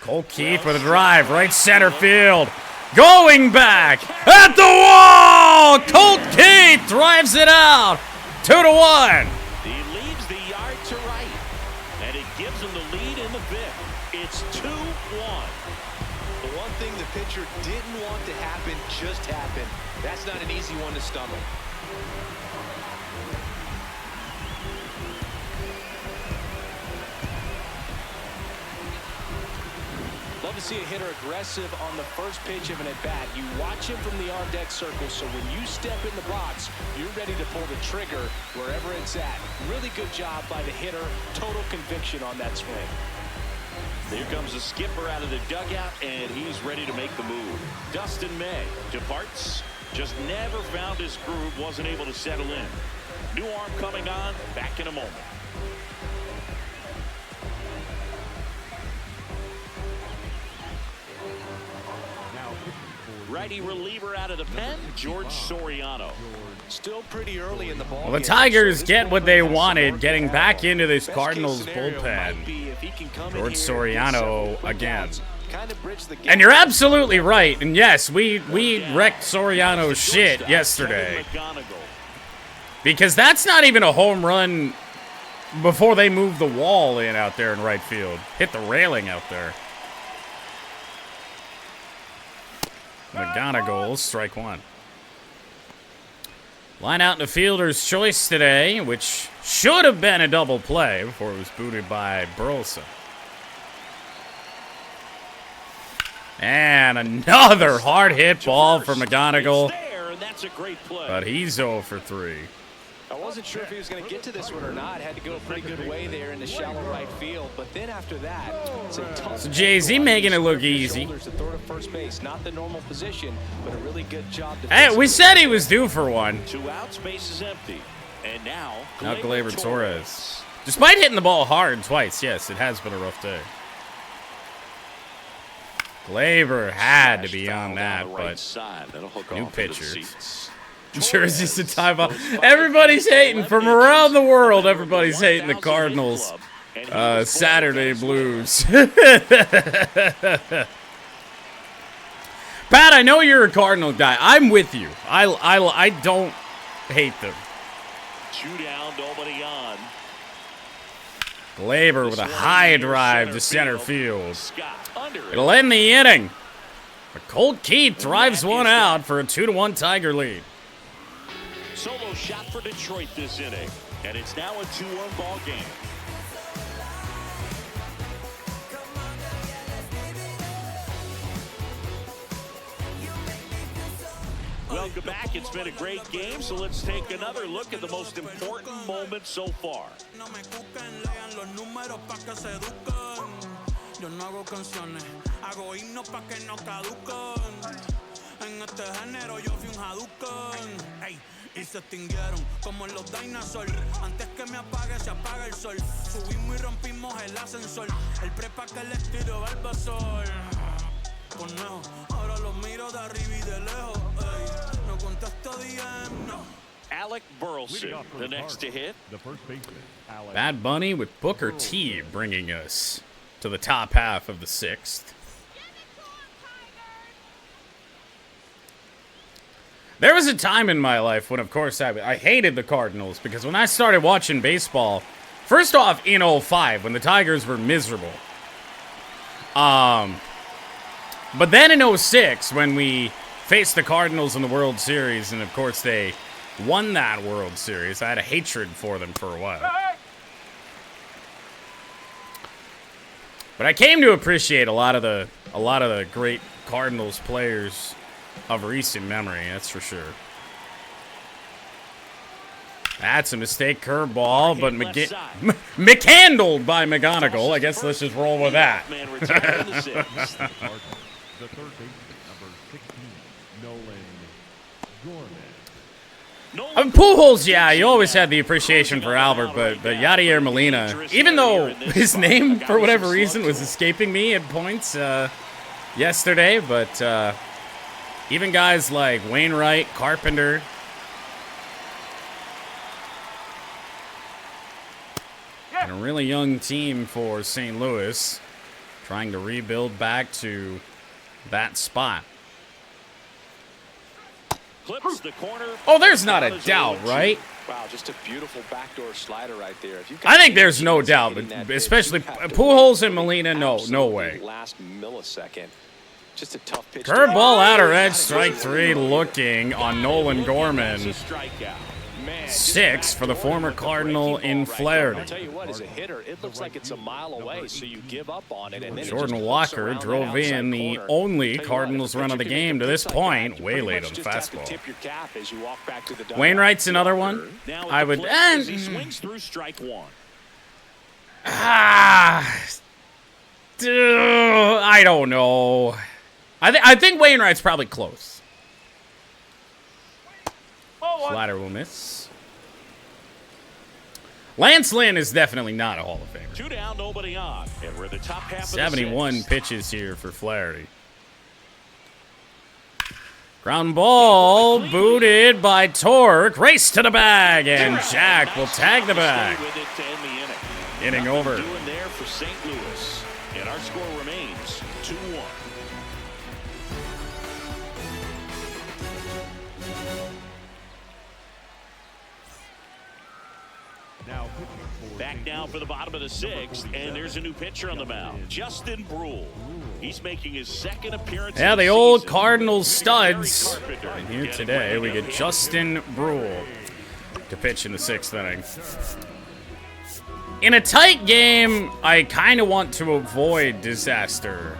Colt Keith with a drive, right center field. Going back at the wall. Colt Keith drives it out. 2-1. He leaves the yard to right, and it gives him the lead in pitcher didn't want to happen just happened. That's not an easy one to stomach. Love to see a hitter aggressive on the first pitch of an at-bat. You watch him from the on-deck circle, so when you step in the box, you're ready to pull the trigger wherever it's at. Really good job by the hitter. Total conviction on that swing. Here comes the skipper out of the dugout, and he's ready to make the move. Dustin May departs. Just never found his groove, wasn't able to settle in. New arm coming on, back in a moment. Righty reliever out of the pen, George Soriano. Still pretty early in the ball. Well, the Tigers get what they wanted, getting back into this Cardinals bullpen. George Soriano again. And you're absolutely right. And yes, we wrecked Soriano's shit yesterday. Because that's not even a home run before they moved the wall in out there in right field. Hit the railing out there. McGonigal, strike one. Line out in the fielder's choice today, which should have been a double play before it was booted by Burleson. And another hard hit ball for McGonigal. But he's 0 for 3. I wasn't sure if he was going to get to this one or not. Had to go a pretty good way there in the shallow right field. But then after that, it's a tough. So Jay-Z making it look easy. To throw to first base, not the normal position, but a really good job. Hey, we said he was due for one. 2 outs, base is empty. And now Gleyber Torres. Despite hitting the ball hard twice, yes, it has been a rough day. Gleyber had to be on that, but new pitcher. Jersey's the timeout. Everybody's hating from around the world. Everybody's hating the Cardinals. Saturday Blues. Pat, I know you're a Cardinal guy. I'm with you. I don't hate them. 2 down, nobody on. Gleyber with a high drive to center field. It'll end the inning. But Colt Keith drives one out for a 2-1 Tiger lead. Solo shot for Detroit this inning, and it's now a 2-1 ball game. Welcome back. It's been a great game, so let's take another look at the most important moment so far. Y se extinguieron como en los dinosaurs. Antes que me apague, se apaga el sol. Subimos y rompimos el ascensor. El prepa que les tiro Barbasol. Conejo, ahora los miro de arriba y de lejos. Ey, no contesto DM, no. Alec Burleson, the next to hit. Bad Bunny with Booker T bringing us to the top half of the 6th. There was a time in my life when, of course, I hated the Cardinals because when I started watching baseball, first off, in 05, when the Tigers were miserable. But then in 06, when we faced the Cardinals in the World Series, and, of course, they won that World Series, I had a hatred for them for a while. But I came to appreciate a lot of the great Cardinals players of recent memory, that's for sure. That's a mistake curveball, but McHandled by McGonigal. I guess let's just roll with that. The third baseman, number 16, Nolan Gorman. Pujols, yeah, you always had the appreciation for Albert, but Yadier Molina, even though his name, for whatever reason, was escaping me at points yesterday, but even guys like Wainwright, Carpenter. And a really young team for St. Louis, trying to rebuild back to that spot. Clips the corner. Oh, there's not a doubt, right? Wow, just a beautiful backdoor slider right there. I think there's no doubt, but especially Pujols and Molina, no way. Last millisecond. Just a tough pitch. Curveball outer edge, strike 3 looking on Nolan Gorman. 6 for the former Cardinal in Flaherty. I'll tell you what, as a hitter, it looks like it's a mile away, so you give up on it. And then Jordan Walker drove in the only Cardinals run of the game to this point, way late on the fastball. Wainwright's another one. I would. He swings through strike 1. I don't know. I think Wainwright's probably close. Slider will miss. Lance Lynn is definitely not a Hall of Famer. 2 down, nobody on. And we're the top half of the 71 pitches here for Flaherty. Ground ball, booted by Torque. Race to the bag, and Jack will tag the bag. Inning over. Doing there for St. Louis. And our score remains 2-1. Now pitching for Back now for the bottom of the 6th, and there's a new pitcher on the mound, Justin Brule. He's making his 2nd appearance. Yeah, the old Cardinals studs. And here today, we get Justin Brule to pitch in the 6th inning. In a tight game, I kind of want to avoid disaster.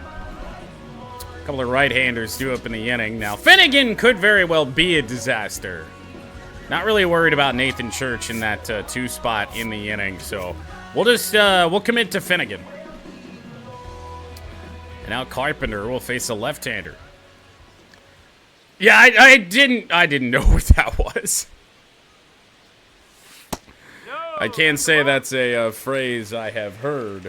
A couple of right-handers due up in the inning. Now, Finnegan could very well be a disaster. Not really worried about Nathan Church in that 2 spot in the inning, so we'll just we'll commit to Finnegan. And now Carpenter will face a left-hander. Yeah, I didn't know what that was. I can't say that's a phrase I have heard.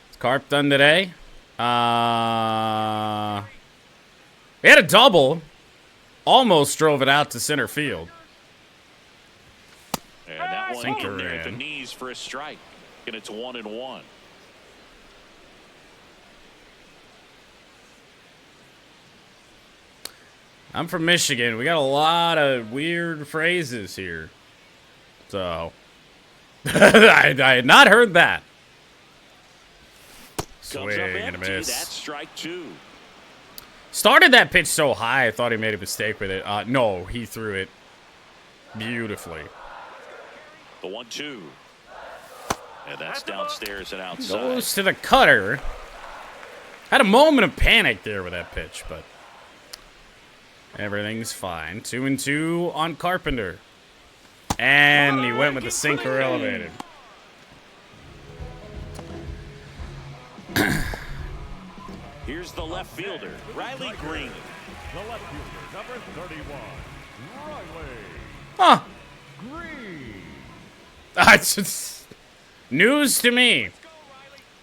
Is Carp done today? He had a double. Almost drove it out to center field. And that one Sinker in there at the in. knees for a strike. And it's 1-1. I'm from Michigan. We got a lot of weird phrases here. So, I had not heard that. Swing Comes up and a empty. miss. That's strike 2. Started that pitch so high, I thought he made a mistake with it. No, he threw it beautifully. The 1-2. And that's downstairs and outside. Goes to the cutter. Had a moment of panic there with that pitch, but everything's fine. 2-2 on Carpenter. And he went with the sinker elevated. Here's the left fielder, Riley Green. the left fielder, number 31, Riley Huh. Green. It's just news to me.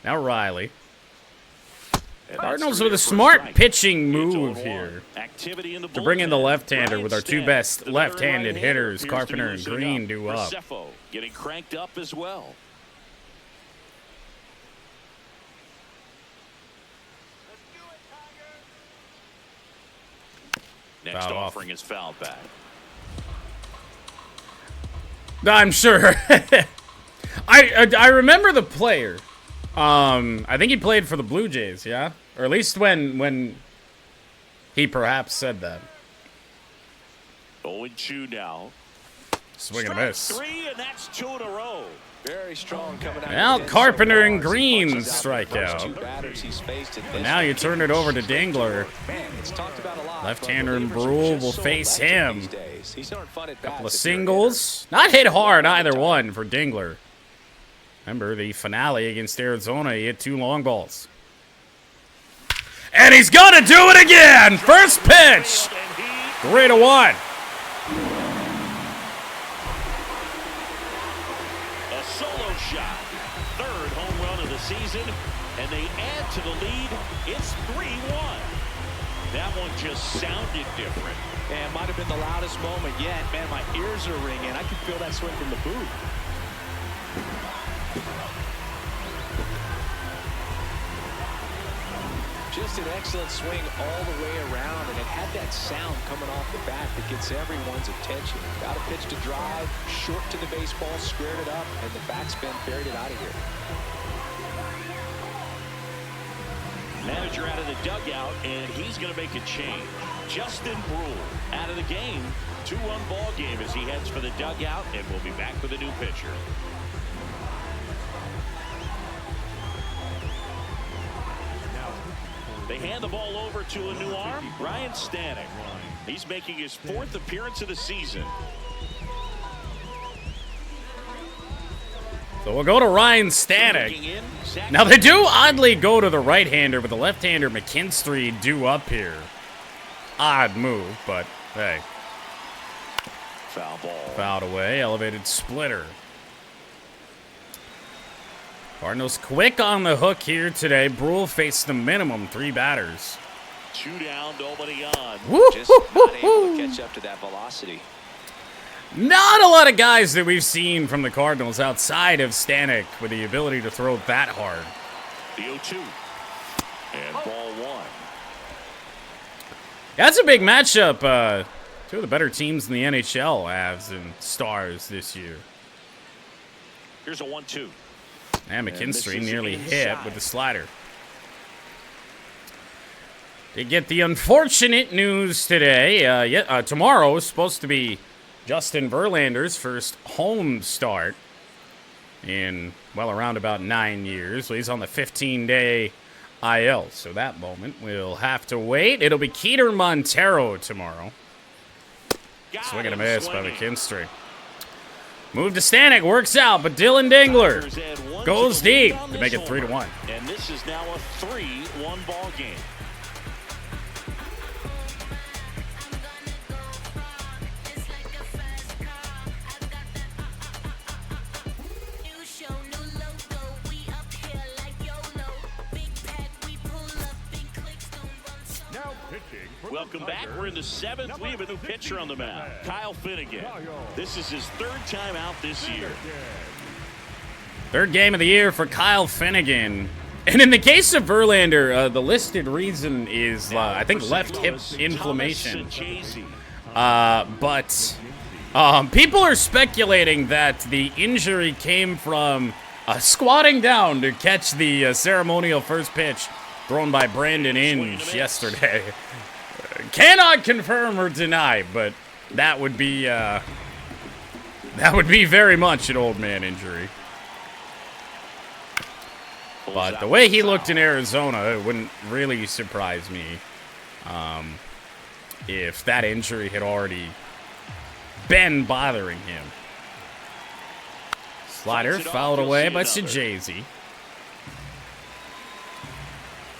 Now Riley. Cardinals with a smart pitching move here to bring in the left-hander with our 2 best left-handed hitters, Carpenter and Green, due up. Getting cranked up as well. Next Foul off. offering is foul back. I'm sure. I remember the player. I think he played for the Blue Jays, yeah? Or at least when he perhaps said that. 0-2 now. Swing and a miss. 3, and that's 2 in a row. Very strong coming out. Now Carpenter and Green strike out. But now you turn it over to Dingler. Left-hander and Brule will face him. Couple of singles. Not hit hard, either one, for Dingler. Remember the finale against Arizona, he hit 2 long balls. And he's gonna do it again! First pitch! 3-1. A solo shot. 3rd home run of the season. And they add to the lead. It's 3-1. That one just sounded different. And might have been the loudest moment yet. Man, my ears are ringing. I can feel that swing from the booth. Just an excellent swing all the way around, and it had that sound coming off the bat that gets everyone's attention. Got a pitch to drive, short to the baseball, squared it up, and the backspin buried it out of here. Manager out of the dugout, and he's going to make a change. Justin Brule out of the game. 2-1 ball game as he heads for the dugout, and we'll be back with a new pitcher. They hand the ball over to a new arm, Ryan Stanek. He's making his 4th appearance of the season. So we'll go to Ryan Stanek. Now they do oddly go to the right-hander, but the left-hander McKinstry due up here. Odd move, but hey. Foul ball. Fouled away, elevated splitter. Cardinals quick on the hook here today. Brule faced the minimum 3 batters. 2 down, nobody on. Just not able to catch up to that velocity. Not a lot of guys that we've seen from the Cardinals outside of Stanek with the ability to throw that hard. The 0-2. And ball 1. That's a big matchup. 2 of the better teams in the NHL, Avs and Stars this year. Here's a 1-2. And McKinstry nearly hit with the slider. They get the unfortunate news today. Tomorrow is supposed to be Justin Verlander's first home start in, well, around about 9 years. So he's on the 15-day IL. So that moment we'll have to wait. It'll be Keter Montero tomorrow. Swing and a miss by McKinstry. Move to Stanek, works out, but Dylan Dingler goes deep to make it 3-1. And this is now a 3-1 ball game. Welcome back. We're in the 7th. We have a new pitcher on the mound, Kyle Finnegan. This is his 3rd time out this year. 3rd game of the year for Kyle Finnegan. And in the case of Verlander, the listed reason is, I think, left hip inflammation. But people are speculating that the injury came from squatting down to catch the ceremonial first pitch thrown by Brandon Inge yesterday. Cannot confirm or deny, but that would be very much an old man injury. But the way he looked in Arizona, it wouldn't really surprise me if that injury had already been bothering him. Slider fouled away by Sajazi.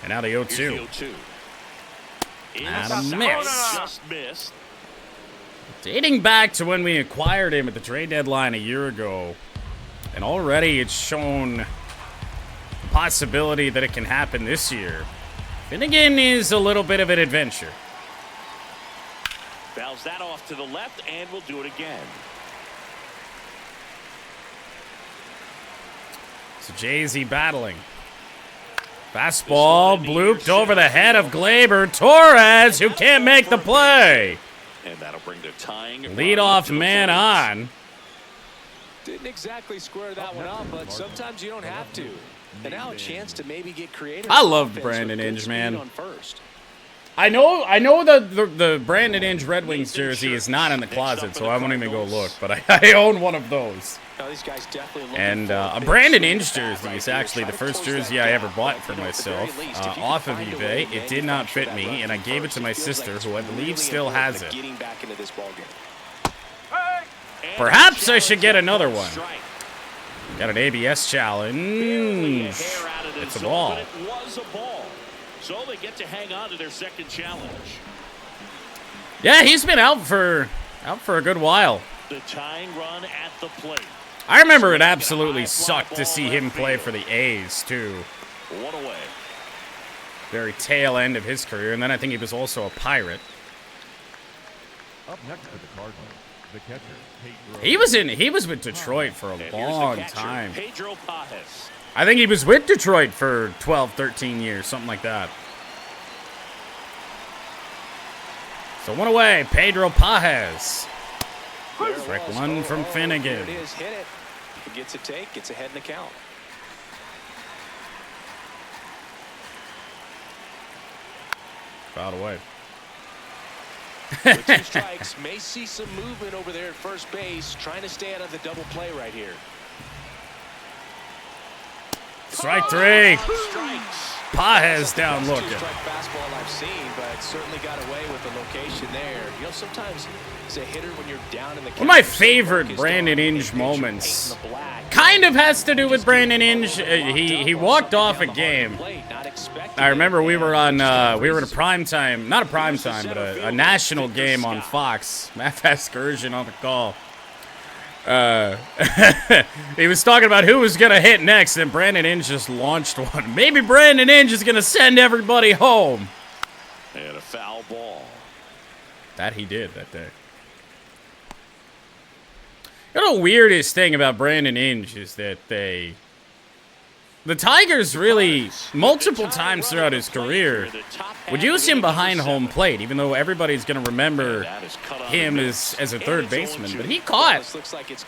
And now the 0-2. And a miss. Just missed. Dating back to when we acquired him at the trade deadline a year ago, and already it's shown the possibility that it can happen this year. Finnegan is a little bit of an adventure. Fouls that off to the left, and we'll do it again. So Jay-Z battling. Fastball blooped over the head of Gleyber Torres, who can't make the play. And that'll bring the tying. Leadoff man on. Didn't exactly square that one up, but sometimes you don't have to. And now a chance to maybe get creative. I love Brandon Inge, man. I know the Brandon Inge Red Wings jersey is not in the closet, so I won't even go look. But I own one of those. And a Brandon Inge jersey is actually the first jersey I ever bought for myself off of eBay. It did not fit me, and I gave it to my sister, who I believe still has it. Perhaps I should get another one. Got an ABS challenge. It's a ball. So they get to hang on to their second challenge. Yeah, he's been out for a good while. The tying run at the plate. I remember it absolutely sucked to see him play for the A's, too. One away. Very tail end of his career, and then I think he was also a Pirate. Up next for the Cardinals, the catcher, He was with Detroit for a long time. Pedro Pajes. I think he was with Detroit for 12, 13 years, something like that. So one away, Pedro Pajes. Strike one from Finnegan. There it is, hit it. If it gets a take, gets ahead in the count. Fouled away. With 2 strikes, may see some movement over there at first base, trying to stay out of the double play right here. Strike 3. Strikes. Pages down looking. Two-strike fastball I've seen, but certainly got away with the location there. You know, sometimes as a hitter, when you're down in the one of my favorite Brandon Inge moments kind of has to do with Brandon Inge. He walked off a game. I remember we were on we were at a primetime, not a primetime, but a national game on Fox. Matt Excursion on the call. He was talking about who was going to hit next, and Brandon Inge just launched one. Maybe Brandon Inge is going to send everybody home. And a foul ball. That he did that day. You know, the weirdest thing about Brandon Inge is that the Tigers really, multiple times throughout his career, would use him behind home plate, even though everybody's going to remember him as a third baseman. But he caught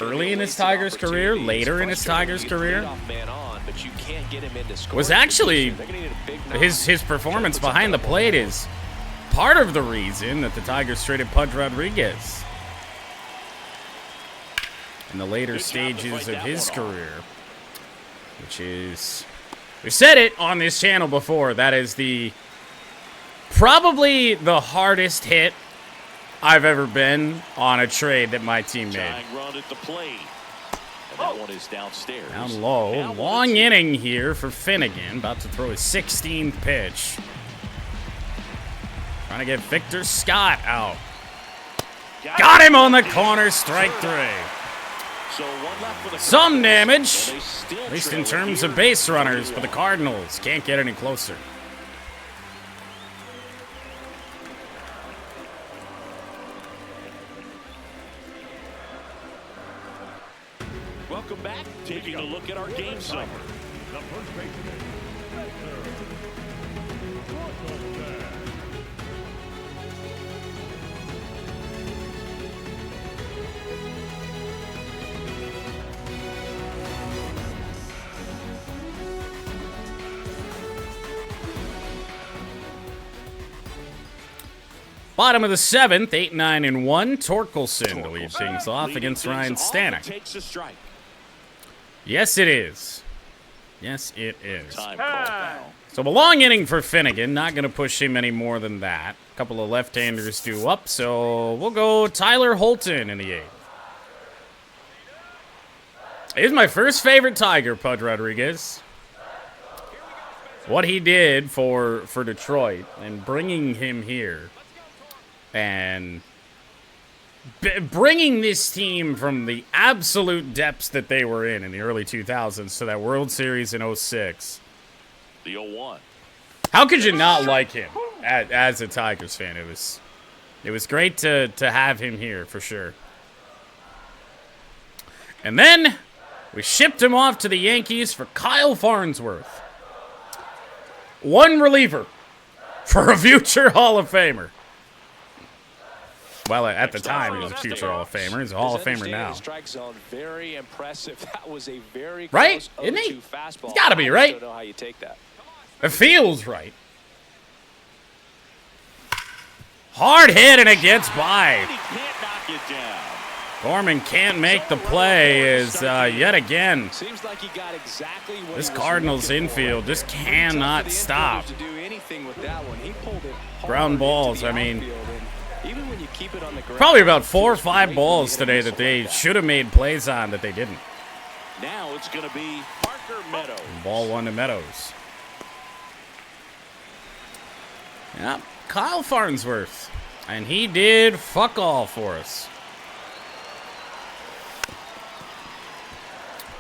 early in his Tigers career, later in his Tigers career, was actually his performance behind the plate is part of the reason that the Tigers traded Pudge Rodriguez in the later stages of his career. Which is, we've said it on this channel before, that is probably the hardest hit I've ever been on a trade that my team made. Run at the plate. And that one is downstairs. Down low. Long inning here for Finnegan. About to throw his 16th pitch. Trying to get Victor Scott out. Got him on the corner. Strike 3. So one left for the Some damage, at least in terms of base runners, but the Cardinals can't get any closer. Welcome back. Taking a look at our game summary. The first baseman, Bottom of the 7th, 8-9-1. Torkelson to lead things off against Ryan Stanek. Takes a strike. Yes, it is. Yes, it is. Time call foul. So a long inning for Finnegan. Not going to push him any more than that. A couple of left-handers due up, so we'll go Tyler Holton in the 8th. He's my first favorite Tiger, Pudge Rodriguez. What he did for Detroit and bringing him here. And bringing this team from the absolute depths that they were in the early 2000s to that World Series in 06. The 0-1. How could you not like him as a Tigers fan? It was great to have him here for sure. And then we shipped him off to the Yankees for Kyle Farnsworth. One reliever for a future Hall of Famer. Well, at the time, he was a future Hall of Famer. He's a Hall of Famer now. Strike zone, very impressive. That was a very right? close Isn't he? 0-2 fastball. He's got to be, right? I don't know how you take that. It feels right. Hard hit, and it gets by. He can't knock it down. Gorman can't make the play as yet again. Seems like he got exactly what This he was Cardinals looking for infield right just there. cannot Tough for the stop. infielders to do anything with that one. He pulled it hard Ground into balls, the I mean, outfield, and even when you keep it on the ground, probably about 4 or it's 5 great balls when you today get a that they missile like should have made plays on that they didn't. Now it's going to be Parker Meadows. Ball 1 to Meadows. Yep, Kyle Farnsworth. And he did fuck all for us.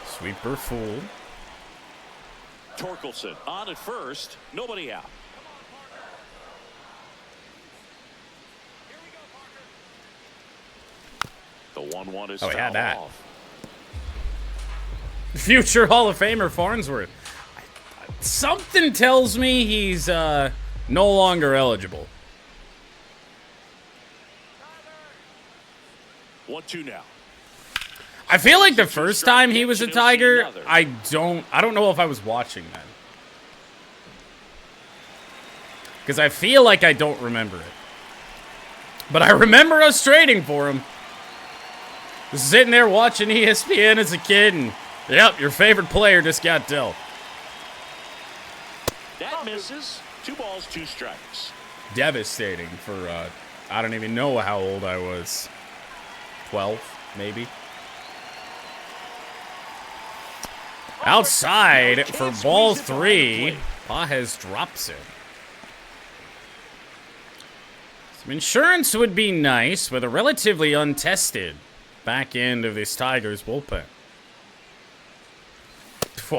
Sweeper fool. Torkelson on at first. Nobody out. The 1-1 is Oh, he had fouled that. off. Future Hall of Famer Farnsworth. Something tells me he's no longer eligible. 1-2 now. I feel like the first time he was a Tiger, I don't know if I was watching that. because I feel like I don't remember it. But I remember us trading for him. Was sitting there watching ESPN as a kid, and yep, your favorite player just got dealt. That misses. 2 balls, 2 strikes. Devastating for, I don't even know how old I was. 12, maybe. Outside for ball 3. Pages drops it. Some insurance would be nice with a relatively untested back end of this Tigers bullpen.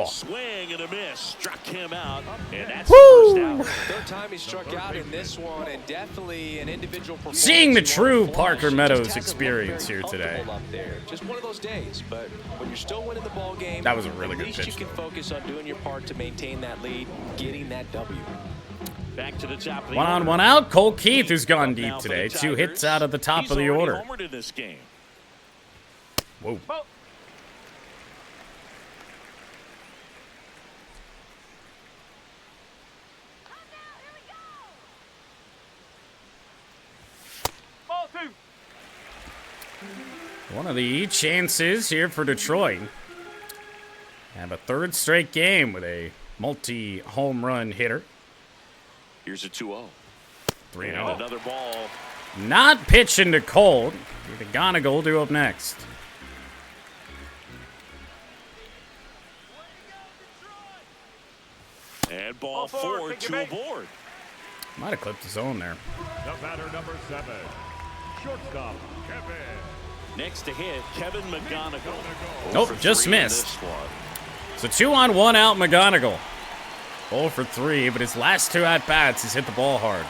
Swing and a miss. Struck him out. And that's Woo! the first out. Third time he struck out in this one, and definitely an individual performance. Seeing the true Flush Parker just Meadows hasn't looked experience very here today. comfortable up there. Just one of those days, but when you're still winning the ball game, That was a really at good least pitch, you can though. focus on doing your part to maintain that lead, getting that W. Back to the top of the 1 on, order. 1 out. Cole Keith, who's gone Up deep now for today. the 2 hits Tigers. out of the top He's of the already order. homered in this game. Whoa. One of the chances here for Detroit. Have a 3rd straight game with a multi-home run hitter. Here's a 2-0. 3-0. And another ball. Not pitching to Colt. The McGonigal due up next. And ball 4, 2 aboard. Might have clipped his own there. The batter, number 7, shortstop, Kevin. Next to hit, Kevin McGonigal. Nope, 0 for just 3 in missed. this one. So 2 on, 1 out McGonigal. 0 for 3, but his last 2 at-bats, he's hit the ball hard.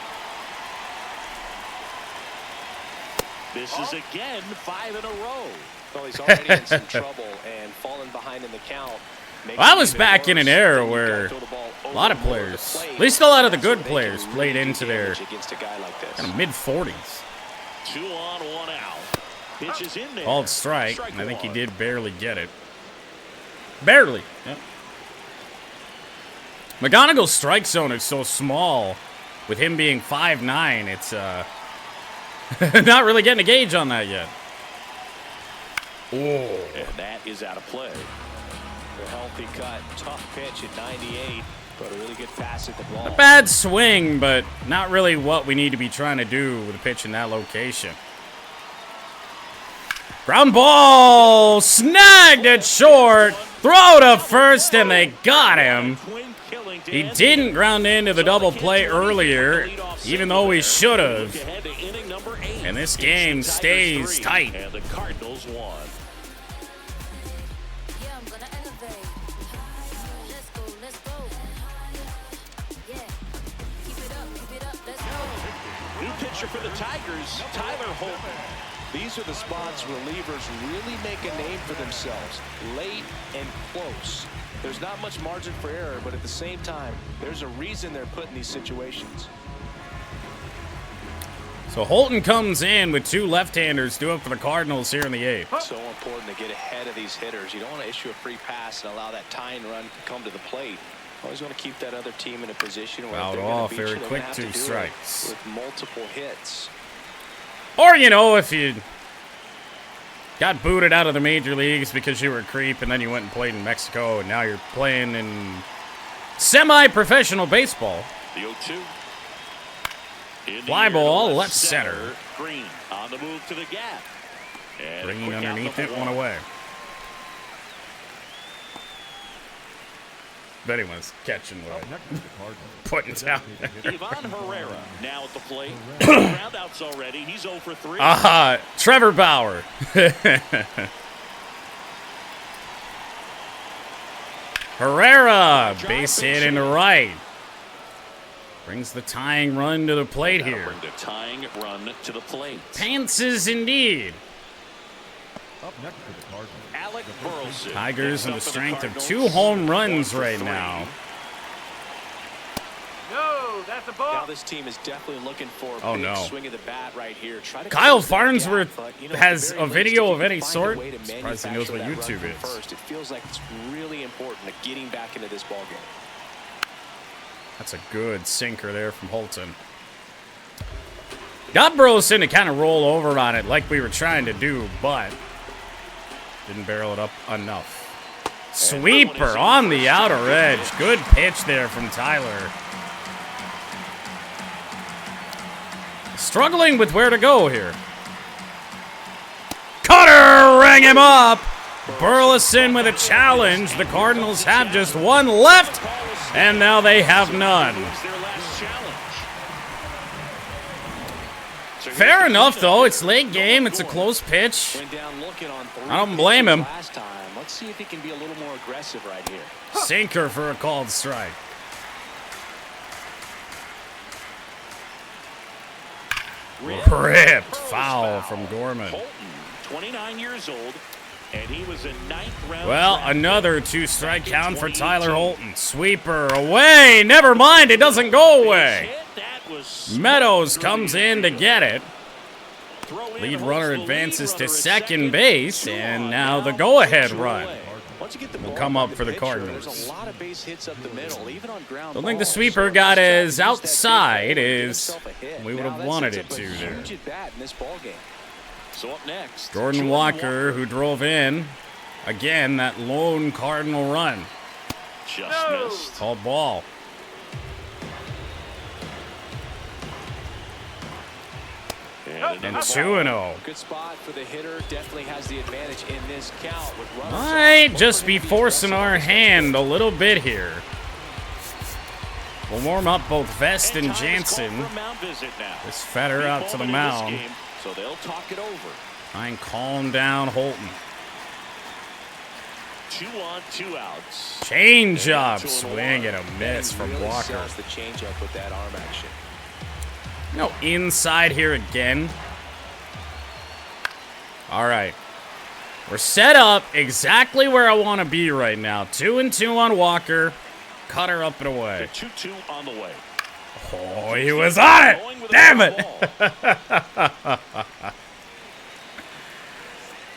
Misses again, 5 in a row. Well, he's already in some trouble and falling behind in the count. Well, I was back in an era where a lot of players, at least a lot of the good players, played into their kind of mid-40s. 2 on, 1 out. Pitches in there. Called strike, and I think he did barely get it. Barely. Yep. McGonigal's strike zone is so small. With him being 5'9", it's not really getting a gauge on that yet. Oh. And that is out of play. A healthy cut, tough pitch at 98, but a really good pass at the ball. A bad swing, but not really what we need to be trying to do with a pitch in that location. Ground ball, snagged at short, throw to first, and they got him. He didn't ground into the double play earlier, even though he should have. And this game stays tight. And the Cardinals won. New pitcher for the Tigers, Tyler Holton. These are the spots relievers really make a name for themselves, late and close. There's not much margin for error, but at the same time, there's a reason they're put in these situations. So Holton comes in with 2 left-handers due up for the Cardinals here in the 8th. So important to get ahead of these hitters. You don't want to issue a free pass and allow that tying run to come to the plate. Always want to keep that other team in a position where Fouled if they're going off to beat very you, they're quick, going to 2 have to do strikes. it with multiple hits. Or, you know, if you got booted out of the major leagues because you were a creep and then you went and played in Mexico and now you're playing in semi-professional baseball. The 0-2. Fly ball, left center. Green on the move to the gap. And Green quick out underneath it, number 1 away. Bet he was catching what I Next to the Cardinals, putting down there. Ivan Herrera now at the plate. Groundouts already. He's 0 for 3. Aha, Trevor Bauer. Herrera, base hit into right. Brings the tying run to the plate That'll here. bring the tying run to the plate. Pantses indeed. up next to the Cardinals. Alec Burleson. Tigers on the Next up for strength of Cardinals, 2 home runs 1 for right 3. now. Now this team is definitely looking for a big swing of the bat right here. Try to Kyle close that Farnsworth gap, but, you know, has at the a very video least, of if any you find a sort. way to Surprised he knows what manufacture YouTube that run is. from first, it feels like it's really important to getting back into this ballgame. That's a good sinker there from Holton. Got Burleson to kind of roll over on it like we were trying to do, but didn't barrel it up enough. Sweeper on the outer edge. Good pitch there from Tyler. Struggling with where to go here. Cutter rang him up. Burleson with a challenge. The Cardinals have just one left, and now they have none. Fair enough, though. It's late game. It's a close pitch. I don't blame him. Let's see if he can be a little more aggressive right here. Sinker for a called strike. Ripped foul from Gorman. Holton, 29 years old, and he was a 9th round. Well, another 2-strike count for Tyler Holton. Sweeper away. Never mind. It doesn't go away. Meadows comes in to get it. Lead runner advances to second base, and now the go-ahead run will come up for the Cardinals. Don't think the sweeper got as outside as we would have wanted it to there. Jordan Walker, who drove in, again, that lone Cardinal run. Just missed. Called ball. And 2-0. Good spot for the hitter. Definitely has the advantage in this count. Might just be forcing our hand a little bit here. We'll warm up both Vest and Jansen. This Fetter out to the mound. So they'll talk it over. Try and calm down Holton. 2 on, 2 outs. Change up. Swing and a miss from Walker. The change up with that arm action. No, inside here again. All right. We're set up exactly where I want to be right now. 2-2 on Walker. Cutter up and away. 2-2 on the way. Oh, he was on it. Damn it.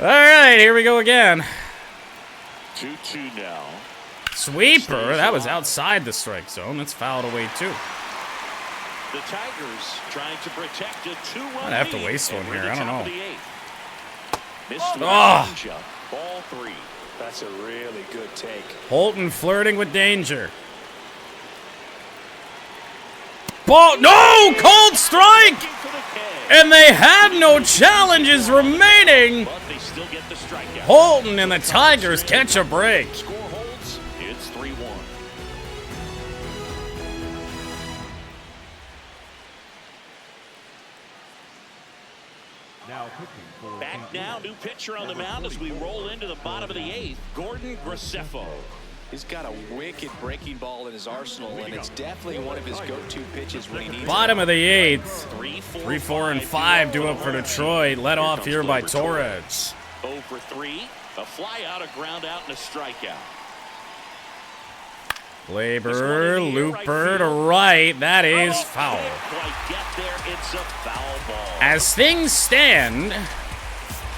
All right, here we go again. 2-2 now. Sweeper. That was outside the strike zone. That's fouled away, too. The Tigers trying to protect a 2-1 lead. I'd have to waste one here. I don't know. Missed ball 3. That's a really good take. Holton flirting with danger. Ball. No! Cold strike! And they have no challenges remaining. But they still get the strikeout. Holton and the Tigers catch a break. Score holds. It's 3-1. Back now, new pitcher on the mound as we roll into the bottom of the 8th, Gordon Graceffo. He's got a wicked breaking ball in his arsenal, and it's definitely one of his go-to pitches when he needs it. Bottom of the 8th. 3, 4, and 5 due up for Detroit. Led off here by Torres. 0 for 3. A fly out, a ground out, and a strikeout. Labor, looper to right. That is foul. As things stand,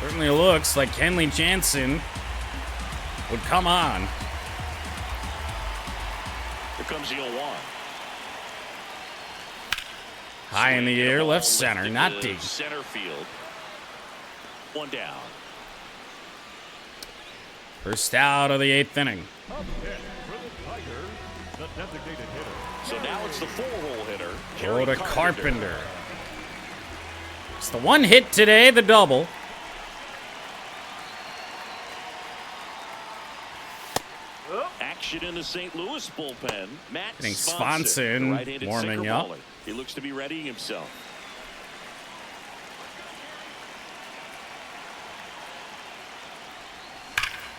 certainly looks like Kenley Jansen would come on. Here comes the 0-1. High in the air, left center, not deep. Center field. 1 down. First out of the 8th inning. So now it's the 4-hole hitter. Go to Carpenter. It's the one hit today, the double. Action in the St. Louis bullpen. Matt Getting Swanson, Swanson warming up. He looks to be readying himself.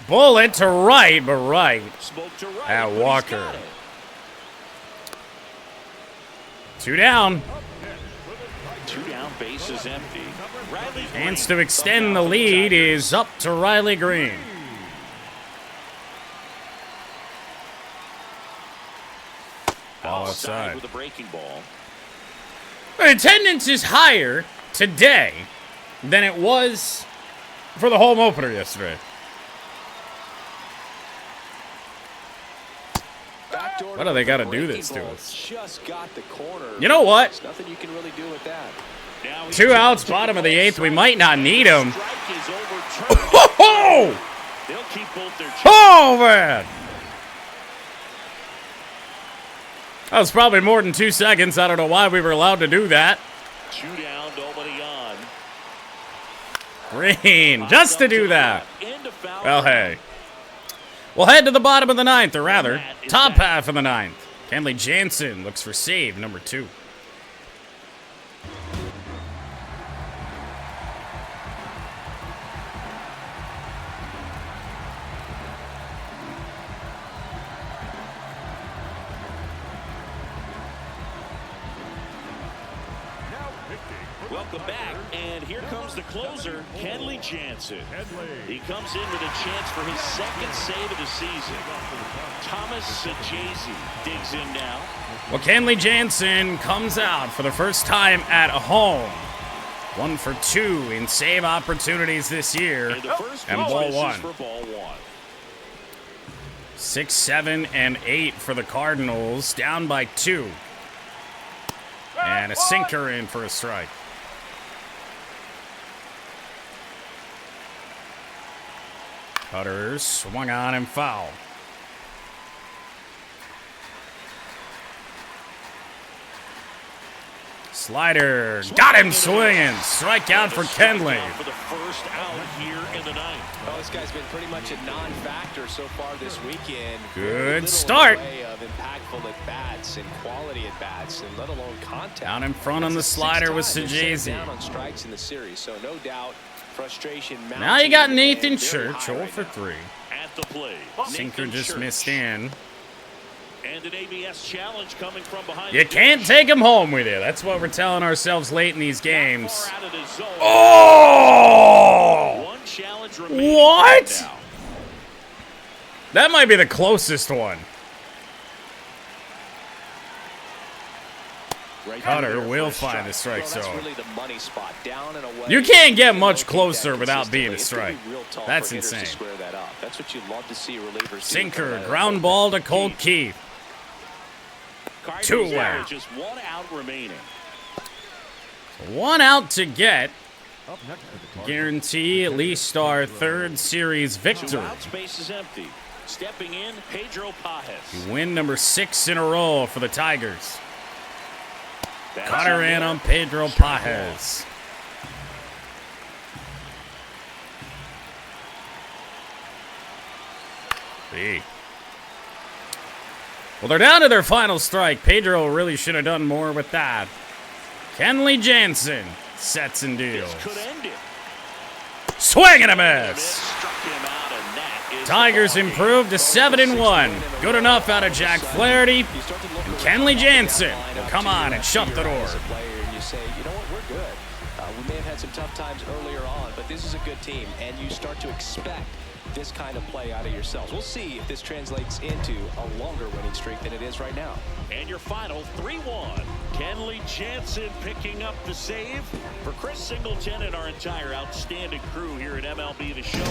Bullet to right, but right Spoke to right, at but he's Walker. got it. 2 down. 2 down, base is empty. Riley Chance Green to extend the lead is up to Riley Green. Ball outside. with a breaking ball. The attendance is higher today than it was for the home opener yesterday. Why do they got to do this to us? Just got the corner. You know what? There's nothing you can really do with that. 2 outs, bottom of the 8th. We might not need them. Oh, man. That was probably more than 2 seconds. I don't know why we were allowed to do that. 2 down, nobody on. Green, just to do that. Well, hey. We'll head to the bottom of the 9th, or rather, top half of the 9th. Kenley Jansen looks for save number 2. Welcome back, and here comes the closer, Kenley Jansen. He comes in with a chance for his 2nd save of the season. Thomas Sajazi digs in now. Well, Kenley Jansen comes out for the first time at home. 1 for 2 in save opportunities this year, and ball 1. 6, 7, and 8 for the Cardinals, down by 2. And a sinker in for a strike. Cutter swung on and foul. Slider got him swinging. Strikeout for Kenley. For the first out here in the 9th. Well, this guy's been pretty much a non-factor so far this weekend. Good start. Of impactful at bats and quality at bats, and let alone contact. Down in front on the slider with Sajazi. Down on strikes in the series, so no doubt frustration. Now you got Nathan Church, 0 for 3. At the plate. Sinker just missed in. And an ABS challenge coming from behind. You can't take him home with you. That's what we're telling ourselves late in these games. Oh! One challenge remaining. What? That might be the closest one. Cutter will find the strike zone. Really the money spot. Down and away. You can't get much closer without being a strike. That's insane. That's what you'd love to see relievers. Sinker, ground ball to Colt Keith. 2 away. Just 1 out remaining. 1 out to get. Up next to the Guarantee at least our 3rd series 2 victory. out, space is empty. Stepping in, Pedro Pajes. Win number 6 in a row for the Tigers. Cutter in on Pedro Pajes. Well, they're down to their final strike. Pedro really should have done more with that. Kenley Jansen sets and deals. This could end it. Swing and a miss. Tigers improved to 7-1. Good enough out of Jack Flaherty. And Kenley Jansen will come on and shut the door. You say, you know what, we're good. We may have had some tough times earlier on, but this is a good team, and you start to expect this kind of play out of yourselves. We'll see if this translates into a longer winning streak than it is right now. And your final 3-1. Kenley Jansen picking up the save. For Chris Singleton and our entire outstanding crew here at MLB The Show.